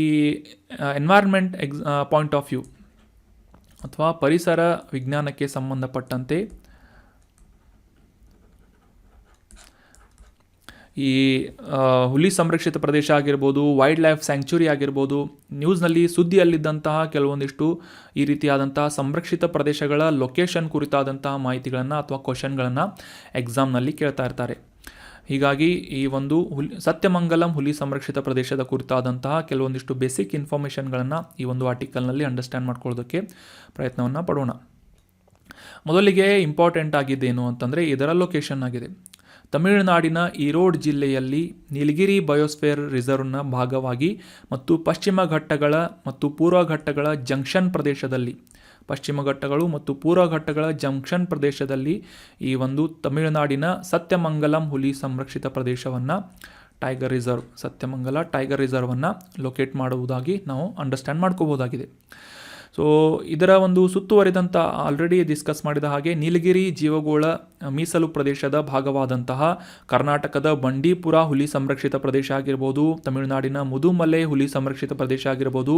ಎನ್ವೈರ್ಮೆಂಟ್ ಪಾಯಿಂಟ್ ಆಫ್ ವ್ಯೂ ಅಥವಾ ಪರಿಸರ ವಿಜ್ಞಾನಕ್ಕೆ ಸಂಬಂಧಪಟ್ಟಂತೆ ಈ ಹುಲಿ ಸಂರಕ್ಷಿತ ಪ್ರದೇಶ ಆಗಿರ್ಬೋದು, ವೈಲ್ಡ್ ಲೈಫ್ ಸ್ಯಾಂಕ್ಚುರಿ ಆಗಿರ್ಬೋದು, ನ್ಯೂಸ್ನಲ್ಲಿ ಸುದ್ದಿಯಲ್ಲಿದ್ದಂತಹ ಕೆಲವೊಂದಿಷ್ಟು ಈ ರೀತಿಯಾದಂತಹ ಸಂರಕ್ಷಿತ ಪ್ರದೇಶಗಳ ಲೊಕೇಶನ್ ಕುರಿತಾದಂತಹ ಮಾಹಿತಿಗಳನ್ನು ಅಥವಾ ಕ್ವಶನ್ಗಳನ್ನು ಎಕ್ಸಾಮ್ನಲ್ಲಿ ಕೇಳ್ತಾ ಇರ್ತಾರೆ. ಹೀಗಾಗಿ ಈ ಒಂದು ಸತ್ಯಮಂಗಲಂ ಹುಲಿ ಸಂರಕ್ಷಿತ ಪ್ರದೇಶದ ಕುರಿತಾದಂತಹ ಕೆಲವೊಂದಿಷ್ಟು ಬೇಸಿಕ್ ಇನ್ಫಾರ್ಮೇಷನ್ಗಳನ್ನು ಈ ಒಂದು ಆರ್ಟಿಕಲ್ನಲ್ಲಿ ಅಂಡರ್ಸ್ಟ್ಯಾಂಡ್ ಮಾಡ್ಕೊಳ್ಳೋದಕ್ಕೆ ಪ್ರಯತ್ನವನ್ನು ಪಡೋಣ. ಮೊದಲಿಗೆ ಇಂಪಾರ್ಟೆಂಟ್ ಆಗಿದ್ದೇನು ಅಂತಂದರೆ ಇದರ ಲೊಕೇಶನ್ ಆಗಿದೆ. ತಮಿಳುನಾಡಿನ ಈರೋಡ್ ಜಿಲ್ಲೆಯಲ್ಲಿ ನೀಲಗಿರಿ ಬಯೋಸ್ಫಿಯರ್ ರಿಸರ್ವ್ನ ಭಾಗವಾಗಿ ಮತ್ತು ಪಶ್ಚಿಮ ಘಟ್ಟಗಳ ಮತ್ತು ಪೂರ್ವ ಘಟ್ಟಗಳ ಜಂಕ್ಷನ್ ಪ್ರದೇಶದಲ್ಲಿ, ಪಶ್ಚಿಮ ಘಟ್ಟಗಳು ಮತ್ತು ಪೂರ್ವ ಘಟ್ಟಗಳ ಜಂಕ್ಷನ್ ಪ್ರದೇಶದಲ್ಲಿ ಈ ಒಂದು ತಮಿಳುನಾಡಿನ ಸತ್ಯಮಂಗಲಂ ಹುಲಿ ಸಂರಕ್ಷಿತ ಪ್ರದೇಶವನ್ನು ಸತ್ಯಮಂಗಲ ಟೈಗರ್ ರಿಸರ್ವನ್ನು ಲೊಕೇಟ್ ಮಾಡುವುದಾಗಿ ನಾವು ಅಂಡರ್ಸ್ಟ್ಯಾಂಡ್ ಮಾಡ್ಕೋಬೋದಾಗಿದೆ. ಸೊ ಇದರ ಒಂದು ಸುತ್ತುವರಿದಂಥ ಆಲ್ರೆಡಿ ಡಿಸ್ಕಸ್ ಮಾಡಿದ ಹಾಗೆ ನೀಲಗಿರಿ ಜೀವಗೋಳ ಮೀಸಲು ಪ್ರದೇಶದ ಭಾಗವಾದಂತಹ ಕರ್ನಾಟಕದ ಬಂಡೀಪುರ ಹುಲಿ ಸಂರಕ್ಷಿತ ಪ್ರದೇಶ ಆಗಿರ್ಬೋದು, ತಮಿಳುನಾಡಿನ ಮುದುಮಲೆ ಹುಲಿ ಸಂರಕ್ಷಿತ ಪ್ರದೇಶ ಆಗಿರ್ಬೋದು,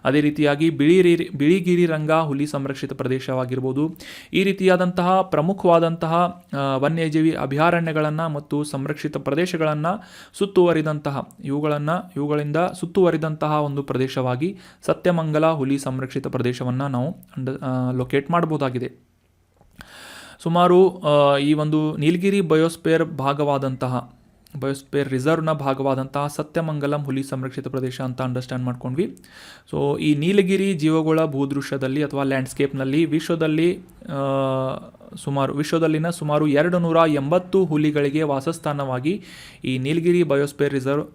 ಅದೇ ರೀತಿಯಾಗಿ ಬಿಳಿಗಿರಿ ರಂಗ ಹುಲಿ ಸಂರಕ್ಷಿತ ಪ್ರದೇಶವಾಗಿರ್ಬೋದು, ಈ ರೀತಿಯಾದಂತಹ ಪ್ರಮುಖವಾದಂತಹ ವನ್ಯಜೀವಿ ಅಭಯಾರಣ್ಯಗಳನ್ನು ಮತ್ತು ಸಂರಕ್ಷಿತ ಪ್ರದೇಶಗಳನ್ನು ಇವುಗಳಿಂದ ಸುತ್ತುವರಿದಂತಹ ಒಂದು ಪ್ರದೇಶವಾಗಿ ಸತ್ಯಮಂಗಲ ಹುಲಿ ಸಂರಕ್ಷಿತ ಪ್ರದೇಶವನ್ನು ನಾವು ಲೊಕೇಟ್ ಮಾಡಬಹುದಾಗಿದೆ. ಸುಮಾರು ಈ ಒಂದು ನೀಲಗಿರಿ ಬಯೋಸ್ಫಿಯರ್ ರಿಸರ್ವ್ನ ಭಾಗವಾದಂತಹ ಸತ್ಯಮಂಗಲಂ ಹುಲಿ ಸಂರಕ್ಷಿತ ಪ್ರದೇಶ ಅಂತ ಅಂಡರ್ಸ್ಟ್ಯಾಂಡ್ ಮಾಡ್ಕೊಂಡ್ವಿ. ಸೊ ಈ ನೀಲಗಿರಿ ಜೀವಗೋಳ ಭೂದೃಶ್ಯದಲ್ಲಿ ಅಥವಾ ಲ್ಯಾಂಡ್ಸ್ಕೇಪ್ನಲ್ಲಿ ವಿಶ್ವದಲ್ಲಿನ ಸುಮಾರು 280 ಹುಲಿಗಳಿಗೆ ವಾಸಸ್ಥಾನವಾಗಿ ಈ ನೀಲಗಿರಿ ಬಯೋಸ್ಫಿಯರ್ ರಿಸರ್ವ್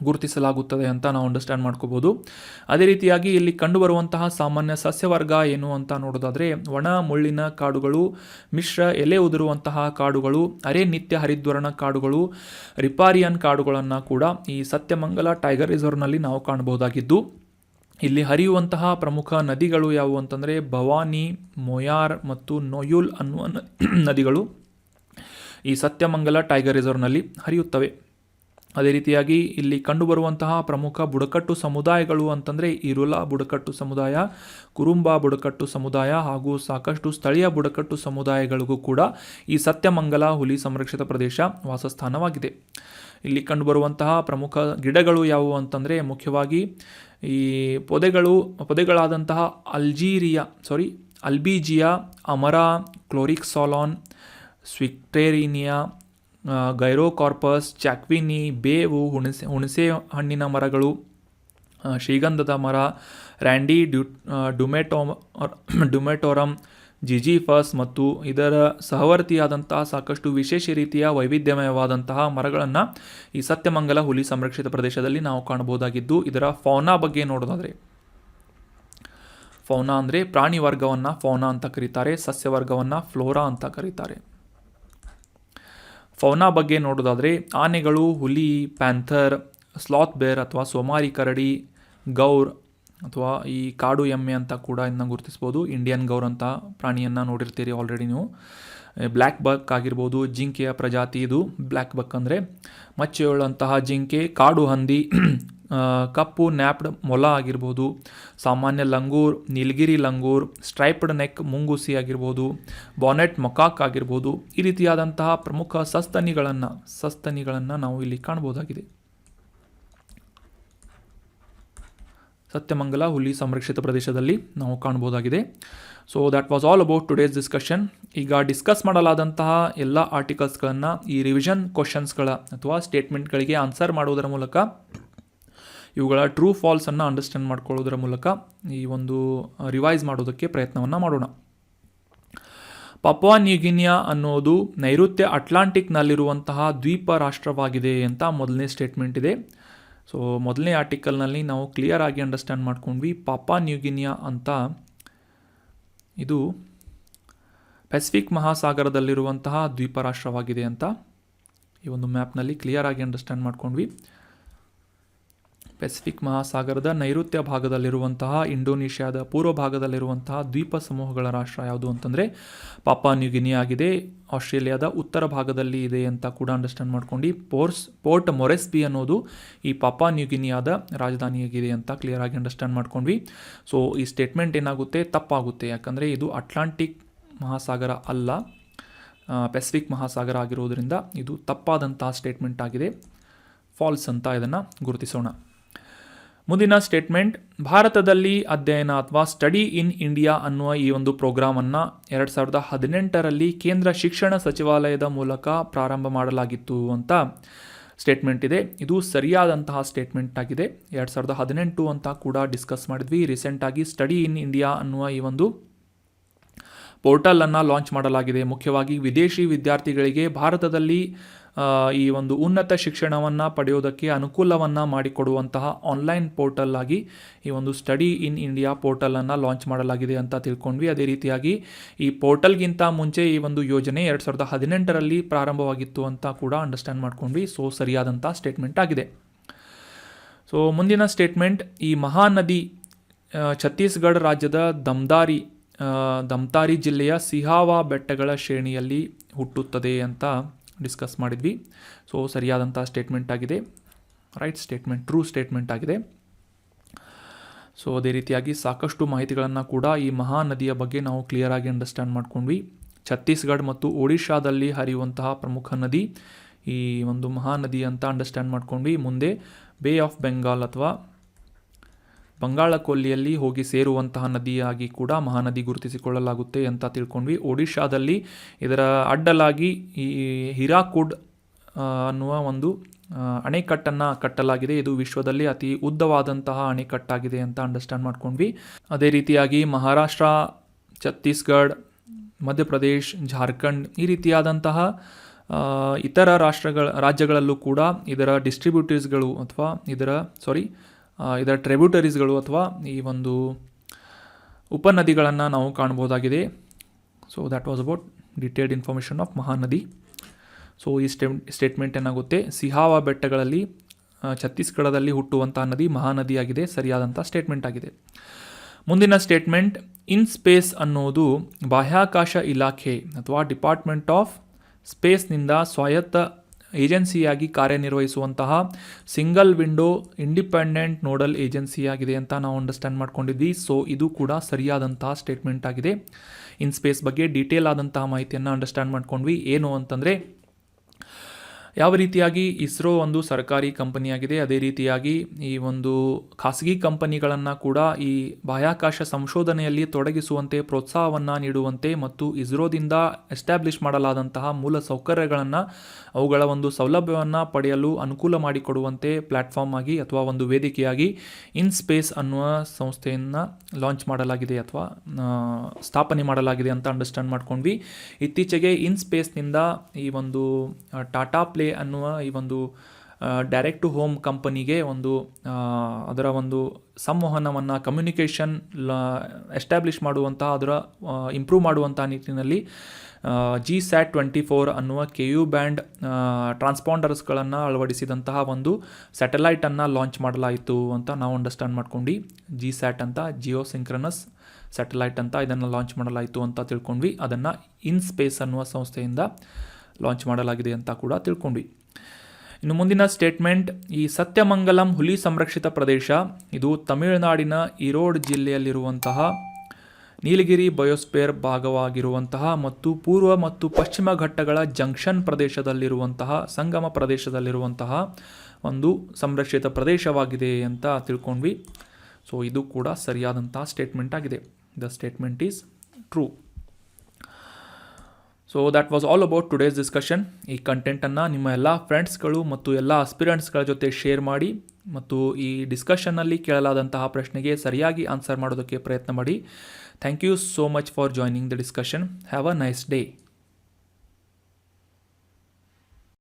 ಗುರುತಿಸಲಾಗುತ್ತದೆ ಅಂತ ನಾವು ಅಂಡರ್ಸ್ಟ್ಯಾಂಡ್ ಮಾಡ್ಕೋಬೋದು. ಅದೇ ರೀತಿಯಾಗಿ ಇಲ್ಲಿ ಕಂಡುಬರುವಂತಹ ಸಾಮಾನ್ಯ ಸಸ್ಯವರ್ಗ ಏನು ಅಂತ ನೋಡೋದಾದರೆ, ಒಣ ಮುಳ್ಳಿನ ಕಾಡುಗಳು, ಮಿಶ್ರ ಎಲೆ ಉದುರುವಂತಹ ಕಾಡುಗಳು, ಅರೆ ನಿತ್ಯ ಹರಿದ್ವರ್ಣ ಕಾಡುಗಳು, ರಿಪಾರಿಯನ್ ಕಾಡುಗಳನ್ನು ಕೂಡ ಈ ಸತ್ಯಮಂಗಲ ಟೈಗರ್ ರಿಸರ್ವ್ನಲ್ಲಿ ನಾವು ಕಾಣಬಹುದಾಗಿದ್ದು, ಇಲ್ಲಿ ಹರಿಯುವಂತಹ ಪ್ರಮುಖ ನದಿಗಳು ಯಾವುವು ಅಂತಂದರೆ ಭವಾನಿ, ಮೊಯಾರ್ ಮತ್ತು ನೋಯುಲ್ ಅನ್ನುವ ನದಿಗಳು ಈ ಸತ್ಯಮಂಗಲ ಟೈಗರ್ ರಿಸರ್ವ್ನಲ್ಲಿ ಹರಿಯುತ್ತವೆ. ಅದೇ ರೀತಿಯಾಗಿ ಇಲ್ಲಿ ಕಂಡುಬರುವಂತಹ ಪ್ರಮುಖ ಬುಡಕಟ್ಟು ಸಮುದಾಯಗಳು ಅಂತಂದರೆ ಇರುಲಾ ಬುಡಕಟ್ಟು ಸಮುದಾಯ, ಕುರುಂಬ ಬುಡಕಟ್ಟು ಸಮುದಾಯ ಹಾಗೂ ಸಾಕಷ್ಟು ಸ್ಥಳೀಯ ಬುಡಕಟ್ಟು ಸಮುದಾಯಗಳಿಗೂ ಕೂಡ ಈ ಸತ್ಯಮಂಗಲ ಹುಲಿ ಸಂರಕ್ಷಿತ ಪ್ರದೇಶ ವಾಸಸ್ಥಾನವಾಗಿದೆ. ಇಲ್ಲಿ ಕಂಡುಬರುವಂತಹ ಪ್ರಮುಖ ಗಿಡಗಳು ಯಾವುವು ಅಂತಂದರೆ ಮುಖ್ಯವಾಗಿ ಈ ಪೊದೆಗಳಾದಂತಹ ಅಲ್ಬೀಜಿಯಾ, ಅಮರಾ, ಕ್ಲೋರಿಕ್ಸಾಲಾನ್, ಸ್ವಿಕ್ಟೇರಿನಿಯಾ, ಗೈರೋಕಾರ್ಪಸ್, ಚಾಕ್ವಿನಿ, ಬೇವು, ಹುಣಸೆ ಹಣ್ಣಿನ ಮರಗಳು, ಶ್ರೀಗಂಧದ ಮರ, ರ್ಯಾಂಡಿ ಡುಮೆಟೋರಮ್, ಜಿಜಿಫಸ್ ಮತ್ತು ಇದರ ಸಹವರ್ತಿಯಾದಂತಹ ಸಾಕಷ್ಟು ವಿಶೇಷ ರೀತಿಯ ವೈವಿಧ್ಯಮಯವಾದಂತಹ ಮರಗಳನ್ನು ಈ ಸತ್ಯಮಂಗಲ ಹುಲಿ ಸಂರಕ್ಷಿತ ಪ್ರದೇಶದಲ್ಲಿ ನಾವು ಕಾಣಬಹುದಾಗಿದ್ದು, ಇದರ ಫೌನಾ ಬಗ್ಗೆ ನೋಡೋದಾದರೆ, ಫೌನಾ ಅಂದರೆ ಪ್ರಾಣಿ ವರ್ಗವನ್ನು ಫೌನಾ ಅಂತ ಕರೀತಾರೆ, ಸಸ್ಯವರ್ಗವನ್ನು ಫ್ಲೋರಾ ಅಂತ ಕರೀತಾರೆ. ಫೌನಾ ಬಗ್ಗೆ ನೋಡೋದಾದರೆ ಆನೆಗಳು, ಹುಲಿ, ಪ್ಯಾಂಥರ್, ಸ್ಲಾತ್ ಬೇರ್ ಅಥವಾ ಸೋಮಾರಿ ಕರಡಿ, ಗೌರ್ ಅಥವಾ ಈ ಕಾಡು ಎಮ್ಮೆ ಅಂತ ಕೂಡ ಇದನ್ನ ಗುರುತಿಸ್ಬೋದು. ಇಂಡಿಯನ್ ಗೌರ್ ಅಂತ ಪ್ರಾಣಿಯನ್ನು ನೋಡಿರ್ತೀರಿ ಆಲ್ರೆಡಿ ನೀವು. ಬ್ಲ್ಯಾಕ್ ಬಕ್ ಆಗಿರ್ಬೋದು, ಜಿಂಕೆಯ ಪ್ರಜಾತಿ ಇದು. ಬ್ಲ್ಯಾಕ್ ಬಕ್ ಅಂದರೆ ಮಚ್ಚೆಯುಳ್ಳಂತಹ ಜಿಂಕೆ, ಕಾಡು ಹಂದಿ, ಕಪ್ಪು ನ್ಯಾಪ್ಡ್ ಮೊಲ ಆಗಿರ್ಬೋದು, ಸಾಮಾನ್ಯ ಲಂಗೂರ್, ನೀಲಗಿರಿ ಲಂಗೂರ್, ಸ್ಟ್ರೈಪ್ಡ್ ನೆಕ್ ಮುಂಗುಸಿ ಆಗಿರ್ಬೋದು, ಬಾನೆಟ್ ಮೊಕಾಕ್ ಆಗಿರ್ಬೋದು. ಈ ರೀತಿಯಾದಂತಹ ಪ್ರಮುಖ ಸಸ್ತನಿಗಳನ್ನು ನಾವು ಇಲ್ಲಿ ಕಾಣಬಹುದಾಗಿದೆ ಸತ್ಯಮಂಗಲ ಹುಲಿ ಸಂರಕ್ಷಿತ ಪ್ರದೇಶದಲ್ಲಿ ನಾವು ಕಾಣಬಹುದಾಗಿದೆ. So that was all about today's discussion. ಈಗ ಡಿಸ್ಕಸ್ ಮಾಡಲಾದಂತಹ ಎಲ್ಲ ಆರ್ಟಿಕಲ್ಸ್ಗಳನ್ನು ಈ ರಿವಿಷನ್ ಕ್ವಶನ್ಸ್ಗಳ ಅಥವಾ ಸ್ಟೇಟ್ಮೆಂಟ್ಗಳಿಗೆ ಆನ್ಸರ್ ಮಾಡುವುದರ ಮೂಲಕ, ಇವುಗಳ ಟ್ರೂ ಫಾಲ್ಸನ್ನು ಅಂಡರ್ಸ್ಟ್ಯಾಂಡ್ ಮಾಡ್ಕೊಳ್ಳೋದರ ಮೂಲಕ ಈ ಒಂದು ರಿವೈಸ್ ಮಾಡೋದಕ್ಕೆ ಪ್ರಯತ್ನವನ್ನು ಮಾಡೋಣ. ಪಪುವಾ ನ್ಯೂಗಿನಿಯಾ ಅನ್ನೋದು ನೈಋತ್ಯ ಅಟ್ಲಾಂಟಿಕ್ನಲ್ಲಿರುವಂತಹ ದ್ವೀಪ ರಾಷ್ಟ್ರವಾಗಿದೆ ಅಂತ ಮೊದಲನೇ ಸ್ಟೇಟ್ಮೆಂಟ್ ಇದೆ. ಸೊ ಮೊದಲನೇ ಆರ್ಟಿಕಲ್ನಲ್ಲಿ ನಾವು ಕ್ಲಿಯರ್ ಆಗಿ ಅಂಡರ್ಸ್ಟ್ಯಾಂಡ್ ಮಾಡ್ಕೊಂಡ್ವಿ. ಪಪುವಾ ನ್ಯೂಗಿನಿಯಾ ಅಂತ ಇದು ಪೆಸಿಫಿಕ್ ಮಹಾಸಾಗರದಲ್ಲಿರುವಂತಹ ದ್ವೀಪ ರಾಷ್ಟ್ರವಾಗಿದೆ ಅಂತ ಈ ಒಂದು ಮ್ಯಾಪ್ನಲ್ಲಿ ಕ್ಲಿಯರ್ ಆಗಿ ಅಂಡರ್ಸ್ಟ್ಯಾಂಡ್ ಮಾಡ್ಕೊಂಡ್ವಿ. ಪೆಸಿಫಿಕ್ ಮಹಾಸಾಗರದ ನೈಋತ್ಯ ಭಾಗದಲ್ಲಿರುವಂತಹ ಇಂಡೋನೇಷ್ಯಾದ ಪೂರ್ವ ಭಾಗದಲ್ಲಿರುವಂತಹ ದ್ವೀಪ ಸಮೂಹಗಳ ರಾಷ್ಟ್ರ ಯಾವುದು ಅಂತಂದರೆ ಪಪುವಾ ನ್ಯೂಗಿನಿಯಾ ಆಗಿದೆ. ಆಸ್ಟ್ರೇಲಿಯಾದ ಉತ್ತರ ಭಾಗದಲ್ಲಿ ಇದೆ ಅಂತ ಕೂಡ ಅಂಡರ್ಸ್ಟ್ಯಾಂಡ್ ಮಾಡ್ಕೊಂಡು ಪೋರ್ಟ್ ಮೊರೆಸ್ಬಿ ಅನ್ನೋದು ಈ ಪಪುವಾ ನ್ಯೂಗಿನಿಯಾದ ರಾಜಧಾನಿಯಾಗಿದೆ ಅಂತ ಕ್ಲಿಯರ್ ಆಗಿ ಅಂಡರ್ಸ್ಟ್ಯಾಂಡ್ ಮಾಡ್ಕೊಂಡ್ವಿ. ಸೊ ಈ ಸ್ಟೇಟ್ಮೆಂಟ್ ಏನಾಗುತ್ತೆ, ತಪ್ಪಾಗುತ್ತೆ. ಯಾಕಂದರೆ ಇದು ಅಟ್ಲಾಂಟಿಕ್ ಮಹಾಸಾಗರ ಅಲ್ಲ, ಪೆಸಿಫಿಕ್ ಮಹಾಸಾಗರ ಆಗಿರೋದ್ರಿಂದ ಇದು ತಪ್ಪಾದಂತಹ ಸ್ಟೇಟ್ಮೆಂಟ್ ಆಗಿದೆ. ಫಾಲ್ಸ್ ಅಂತ ಇದನ್ನು ಗುರುತಿಸೋಣ. ಮುಂದಿನ ಸ್ಟೇಟ್ಮೆಂಟ್, ಭಾರತದಲ್ಲಿ ಅಧ್ಯಯನ ಅಥವಾ ಸ್ಟಡಿ ಇನ್ ಇಂಡಿಯಾ ಅನ್ನುವ ಈ ಒಂದು ಪ್ರೋಗ್ರಾಮನ್ನು 2018ರಲ್ಲಿ ಕೇಂದ್ರ ಶಿಕ್ಷಣ ಸಚಿವಾಲಯದ ಮೂಲಕ ಪ್ರಾರಂಭ ಮಾಡಲಾಗಿತ್ತು ಅಂತ ಸ್ಟೇಟ್ಮೆಂಟ್ ಇದೆ. ಇದು ಸರಿಯಾದಂತಹ ಸ್ಟೇಟ್ಮೆಂಟ್ ಆಗಿದೆ. 2018 ಅಂತ ಕೂಡ ಡಿಸ್ಕಸ್ ಮಾಡಿದ್ವಿ. ರೀಸೆಂಟಾಗಿ ಸ್ಟಡಿ ಇನ್ ಇಂಡಿಯಾ ಅನ್ನುವ ಈ ಒಂದು ಪೋರ್ಟಲನ್ನು ಲಾಂಚ್ ಮಾಡಲಾಗಿದೆ. ಮುಖ್ಯವಾಗಿ ವಿದೇಶಿ ವಿದ್ಯಾರ್ಥಿಗಳಿಗೆ ಭಾರತದಲ್ಲಿ ಈ ಒಂದು ಉನ್ನತ ಶಿಕ್ಷಣವನ್ನು ಪಡೆಯೋದಕ್ಕೆ ಅನುಕೂಲವನ್ನು ಮಾಡಿಕೊಡುವಂತಹ ಆನ್ಲೈನ್ ಪೋರ್ಟಲ್ ಆಗಿ ಈ ಒಂದು ಸ್ಟಡಿ ಇನ್ ಇಂಡಿಯಾ ಪೋರ್ಟಲನ್ನು ಲಾಂಚ್ ಮಾಡಲಾಗಿದೆ ಅಂತ ತಿಳ್ಕೊಂಡ್ವಿ. ಅದೇ ರೀತಿಯಾಗಿ ಈ ಪೋರ್ಟಲ್ಗಿಂತ ಮುಂಚೆ ಈ ಒಂದು ಯೋಜನೆ 2018ರಲ್ಲಿ ಪ್ರಾರಂಭವಾಗಿತ್ತು ಅಂತ ಕೂಡ ಅಂಡರ್ಸ್ಟ್ಯಾಂಡ್ ಮಾಡ್ಕೊಂಡ್ವಿ. ಸೊ ಸರಿಯಾದಂಥ ಸ್ಟೇಟ್ಮೆಂಟ್ ಆಗಿದೆ. ಸೊ ಮುಂದಿನ ಸ್ಟೇಟ್ಮೆಂಟ್, ಈ ಮಹಾನದಿ ಛತ್ತೀಸ್ಗಢ ರಾಜ್ಯದ ಧಮ್ತಾರಿ ಜಿಲ್ಲೆಯ ಸಿಹಾವಾ ಬೆಟ್ಟಗಳ ಶ್ರೇಣಿಯಲ್ಲಿ ಹುಟ್ಟುತ್ತದೆ ಅಂತ ಡಿಸ್ಕಸ್ ಮಾಡಿದ್ವಿ. ಸೊ ಸರಿಯಾದಂಥ ಸ್ಟೇಟ್ಮೆಂಟ್ ಆಗಿದೆ. ರೈಟ್ ಸ್ಟೇಟ್ಮೆಂಟ್, ಟ್ರೂ ಸ್ಟೇಟ್ಮೆಂಟ್ ಆಗಿದೆ. ಸೊ ಅದೇ ರೀತಿಯಾಗಿ ಸಾಕಷ್ಟು ಮಾಹಿತಿಗಳನ್ನು ಕೂಡ ಈ ಮಹಾನದಿಯ ಬಗ್ಗೆ ನಾವು ಕ್ಲಿಯರ್ ಆಗಿ ಅಂಡರ್ಸ್ಟ್ಯಾಂಡ್ ಮಾಡ್ಕೊಂಡ್ವಿ. ಛತ್ತೀಸ್ಗಢ ಮತ್ತು ಒಡಿಶಾದಲ್ಲಿ ಹರಿಯುವಂತಹ ಪ್ರಮುಖ ನದಿ ಈ ಒಂದು ಮಹಾನದಿ ಅಂತ ಅಂಡರ್ಸ್ಟ್ಯಾಂಡ್ ಮಾಡ್ಕೊಂಡ್ವಿ. ಮುಂದೆ ಬೇ ಆಫ್ ಬೆಂಗಾಲ್ ಅಥವಾ ಬಂಗಾಳ ಕೊಲ್ಲಿಯಲ್ಲಿ ಹೋಗಿ ಸೇರುವಂತಹ ನದಿಯಾಗಿ ಕೂಡ ಮಹಾನದಿ ಗುರುತಿಸಿಕೊಳ್ಳಲಾಗುತ್ತೆ ಅಂತ ತಿಳ್ಕೊಂಡ್ವಿ. ಒಡಿಶಾದಲ್ಲಿ ಇದರ ಅಡ್ಡಲಾಗಿ ಈ ಹಿರಾಕುಡ್ ಅನ್ನುವ ಒಂದು ಅಣೆಕಟ್ಟನ್ನು ಕಟ್ಟಲಾಗಿದೆ. ಇದು ವಿಶ್ವದಲ್ಲಿ ಅತಿ ಉದ್ದವಾದಂತಹ ಅಣೆಕಟ್ಟಾಗಿದೆ ಅಂತ ಅಂಡರ್ಸ್ಟ್ಯಾಂಡ್ ಮಾಡ್ಕೊಂಡ್ವಿ. ಅದೇ ರೀತಿಯಾಗಿ ಮಹಾರಾಷ್ಟ್ರ, ಛತ್ತೀಸ್ಗಢ, ಮಧ್ಯಪ್ರದೇಶ್, ಜಾರ್ಖಂಡ್ ಈ ರೀತಿಯಾದಂತಹ ಇತರ ರಾಜ್ಯಗಳಲ್ಲೂ ಕೂಡ ಇದರ ಡಿಸ್ಟ್ರಿಬ್ಯೂಟರ್ಸ್ಗಳು ಅಥವಾ ಇದರ ಟ್ರಿಬ್ಯೂಟರೀಸ್ಗಳು ಅಥವಾ ಈ ಒಂದು ಉಪನದಿಗಳನ್ನು ನಾವು ಕಾಣಬಹುದಾಗಿದೆ. So that was about detailed information of Mahanadi. So ಈ ಸ್ಟೇಟ್ಮೆಂಟ್ ಏನಾಗುತ್ತೆ, ಸಿಹಾವಾ ಬೆಟ್ಟಗಳಲ್ಲಿ ಛತ್ತೀಸ್ಗಢದಲ್ಲಿ ಹುಟ್ಟುವಂತಹ ನದಿ ಮಹಾನದಿಯಾಗಿದೆ. ಸರಿಯಾದಂಥ ಸ್ಟೇಟ್ಮೆಂಟ್ ಆಗಿದೆ. ಮುಂದಿನ ಸ್ಟೇಟ್ಮೆಂಟ್, ಇನ್ ಸ್ಪೇಸ್ ಅನ್ನೋದು ಬಾಹ್ಯಾಕಾಶ ಇಲಾಖೆ ಅಥವಾ ಡಿಪಾರ್ಟ್ಮೆಂಟ್ ಆಫ್ ಸ್ಪೇಸ್ನಿಂದ ಸ್ವಾಯತ್ತ ಏಜೆನ್ಸಿಯಾಗಿ ಕಾರ್ಯನಿರ್ವಹಿಸುವಂತಹ ಸಿಂಗಲ್ ವಿಂಡೋ ಇಂಡಿಪೆಂಡೆಂಟ್ ನೋಡಲ್ ಏಜೆನ್ಸಿಯಾಗಿದೆ ಅಂತ ನಾವು ಅಂಡರ್ಸ್ಟ್ಯಾಂಡ್ ಮಾಡ್ಕೊಂಡಿದ್ವಿ. ಸೊ ಇದು ಕೂಡ ಸರಿಯಾದಂತಹ ಸ್ಟೇಟ್ಮೆಂಟ್ ಆಗಿದೆ. ಇನ್ಸ್ಪೇಸ್ ಬಗ್ಗೆ ಡೀಟೇಲ್ ಆದಂತಹ ಮಾಹಿತಿಯನ್ನು ಅಂಡರ್ಸ್ಟ್ಯಾಂಡ್ ಮಾಡ್ಕೊಂಡ್ವಿ. ಏನು ಅಂತಂದರೆ ಯಾವ ರೀತಿಯಾಗಿ ಇಸ್ರೋ ಒಂದು ಸರ್ಕಾರಿ ಕಂಪನಿಯಾಗಿದೆ, ಅದೇ ರೀತಿಯಾಗಿ ಈ ಒಂದು ಖಾಸಗಿ ಕಂಪನಿಗಳನ್ನು ಕೂಡ ಈ ಬಾಹ್ಯಾಕಾಶ ಸಂಶೋಧನೆಯಲ್ಲಿ ತೊಡಗಿಸುವಂತೆ ಪ್ರೋತ್ಸಾಹವನ್ನು ನೀಡುವಂತೆ ಮತ್ತು ಇಸ್ರೋದಿಂದ ಎಸ್ಟಾಬ್ಲಿಷ್ ಮಾಡಲಾದಂತಹ ಮೂಲ ಸೌಕರ್ಯಗಳನ್ನು ಅವುಗಳ ಒಂದು ಸೌಲಭ್ಯವನ್ನು ಪಡೆಯಲು ಅನುಕೂಲ ಮಾಡಿಕೊಡುವಂತೆ ಪ್ಲ್ಯಾಟ್ಫಾರ್ಮ್ ಆಗಿ ಅಥವಾ ಒಂದು ವೇದಿಕೆಯಾಗಿ ಇನ್ಸ್ಪೇಸ್ ಅನ್ನುವ ಸಂಸ್ಥೆಯನ್ನು ಲಾಂಚ್ ಮಾಡಲಾಗಿದೆ ಅಥವಾ ಸ್ಥಾಪನೆ ಮಾಡಲಾಗಿದೆ ಅಂತ ಅಂಡರ್ಸ್ಟ್ಯಾಂಡ್ ಮಾಡ್ಕೊಂಡ್ವಿ. ಇತ್ತೀಚೆಗೆ ಇನ್ಸ್ಪೇಸ್ನಿಂದ ಈ ಒಂದು ಟಾಟಾ ಪ್ಲೇ ಅನ್ನುವ ಈ ಒಂದು ಡೈರೆಕ್ಟ್ ಟು ಹೋಮ್ ಕಂಪನಿಗೆ ಒಂದು ಅದರ ಒಂದು ಸಂವಹನವನ್ನು ಕಮ್ಯುನಿಕೇಷನ್ ಎಸ್ಟಾಬ್ಲಿಷ್ ಮಾಡುವಂತಹ ಅದರ ಇಂಪ್ರೂವ್ ಮಾಡುವಂಥ ನಿಟ್ಟಿನಲ್ಲಿ GSAT-24 ಅನ್ನುವ KU ಬ್ಯಾಂಡ್ ಟ್ರಾನ್ಸ್ಪಾಂಡರ್ಸ್ಗಳನ್ನು ಅಳವಡಿಸಿದಂತಹ ಒಂದು ಸ್ಯಾಟಲೈಟನ್ನು ಲಾಂಚ್ ಮಾಡಲಾಯಿತು ಅಂತ ನಾವು ಅಂಡರ್ಸ್ಟ್ಯಾಂಡ್ ಮಾಡ್ಕೊಂಡು GSAT ಅಂತ ಜಿಯೋ ಸಿಂಕ್ರನಸ್ ಸ್ಯಾಟಲೈಟ್ ಅಂತ ಇದನ್ನು ಲಾಂಚ್ ಮಾಡಲಾಯಿತು ಅಂತ ತಿಳ್ಕೊಂಡ್ವಿ. ಅದನ್ನು ಇನ್ಸ್ಪೇಸ್ ಅನ್ನುವ ಸಂಸ್ಥೆಯಿಂದ ಲಾಂಚ್ ಮಾಡಲಾಗಿದೆ ಅಂತ ಕೂಡ ತಿಳ್ಕೊಂಡ್ವಿ. ಇನ್ನು ಮುಂದಿನ ಸ್ಟೇಟ್ಮೆಂಟ್, ಈ ಸತ್ಯಮಂಗಲಂ ಹುಲಿ ಸಂರಕ್ಷಿತ ಪ್ರದೇಶ ಇದು ತಮಿಳುನಾಡಿನ ಈರೋಡ್ ಜಿಲ್ಲೆಯಲ್ಲಿರುವಂತಹ ನೀಲಗಿರಿ ಬಯೋಸ್ಫಿಯರ್ ಭಾಗವಾಗಿರುವಂತಹ ಮತ್ತು ಪೂರ್ವ ಮತ್ತು ಪಶ್ಚಿಮ ಘಟ್ಟಗಳ ಜಂಕ್ಷನ್ ಪ್ರದೇಶದಲ್ಲಿರುವಂತಹ ಸಂಗಮ ಪ್ರದೇಶದಲ್ಲಿರುವಂತಹ ಒಂದು ಸಂರಕ್ಷಿತ ಪ್ರದೇಶವಾಗಿದೆ ಅಂತ ತಿಳ್ಕೊಂಡ್ವಿ. ಸೊ ಇದು ಕೂಡ ಸರಿಯಾದಂತಹ ಸ್ಟೇಟ್ಮೆಂಟ್ ಆಗಿದೆ. The statement is true. So that was all about today's discussion. ಈ ಕಂಟೆಂಟನ್ನು ನಿಮ್ಮ ಎಲ್ಲ ಫ್ರೆಂಡ್ಸ್ಗಳು ಮತ್ತು ಎಲ್ಲ ಆಸ್ಪಿರೆಂಟ್ಸ್ಗಳ ಜೊತೆ ಶೇರ್ ಮಾಡಿ ಮತ್ತು ಈ ಡಿಸ್ಕಷನ್ನಲ್ಲಿ ಕೇಳಲಾದಂತಹ ಪ್ರಶ್ನೆಗೆ ಸರಿಯಾಗಿ ಆನ್ಸರ್ ಮಾಡೋದಕ್ಕೆ ಪ್ರಯತ್ನ ಮಾಡಿ. Thank you so much for joining the discussion. Have a nice day.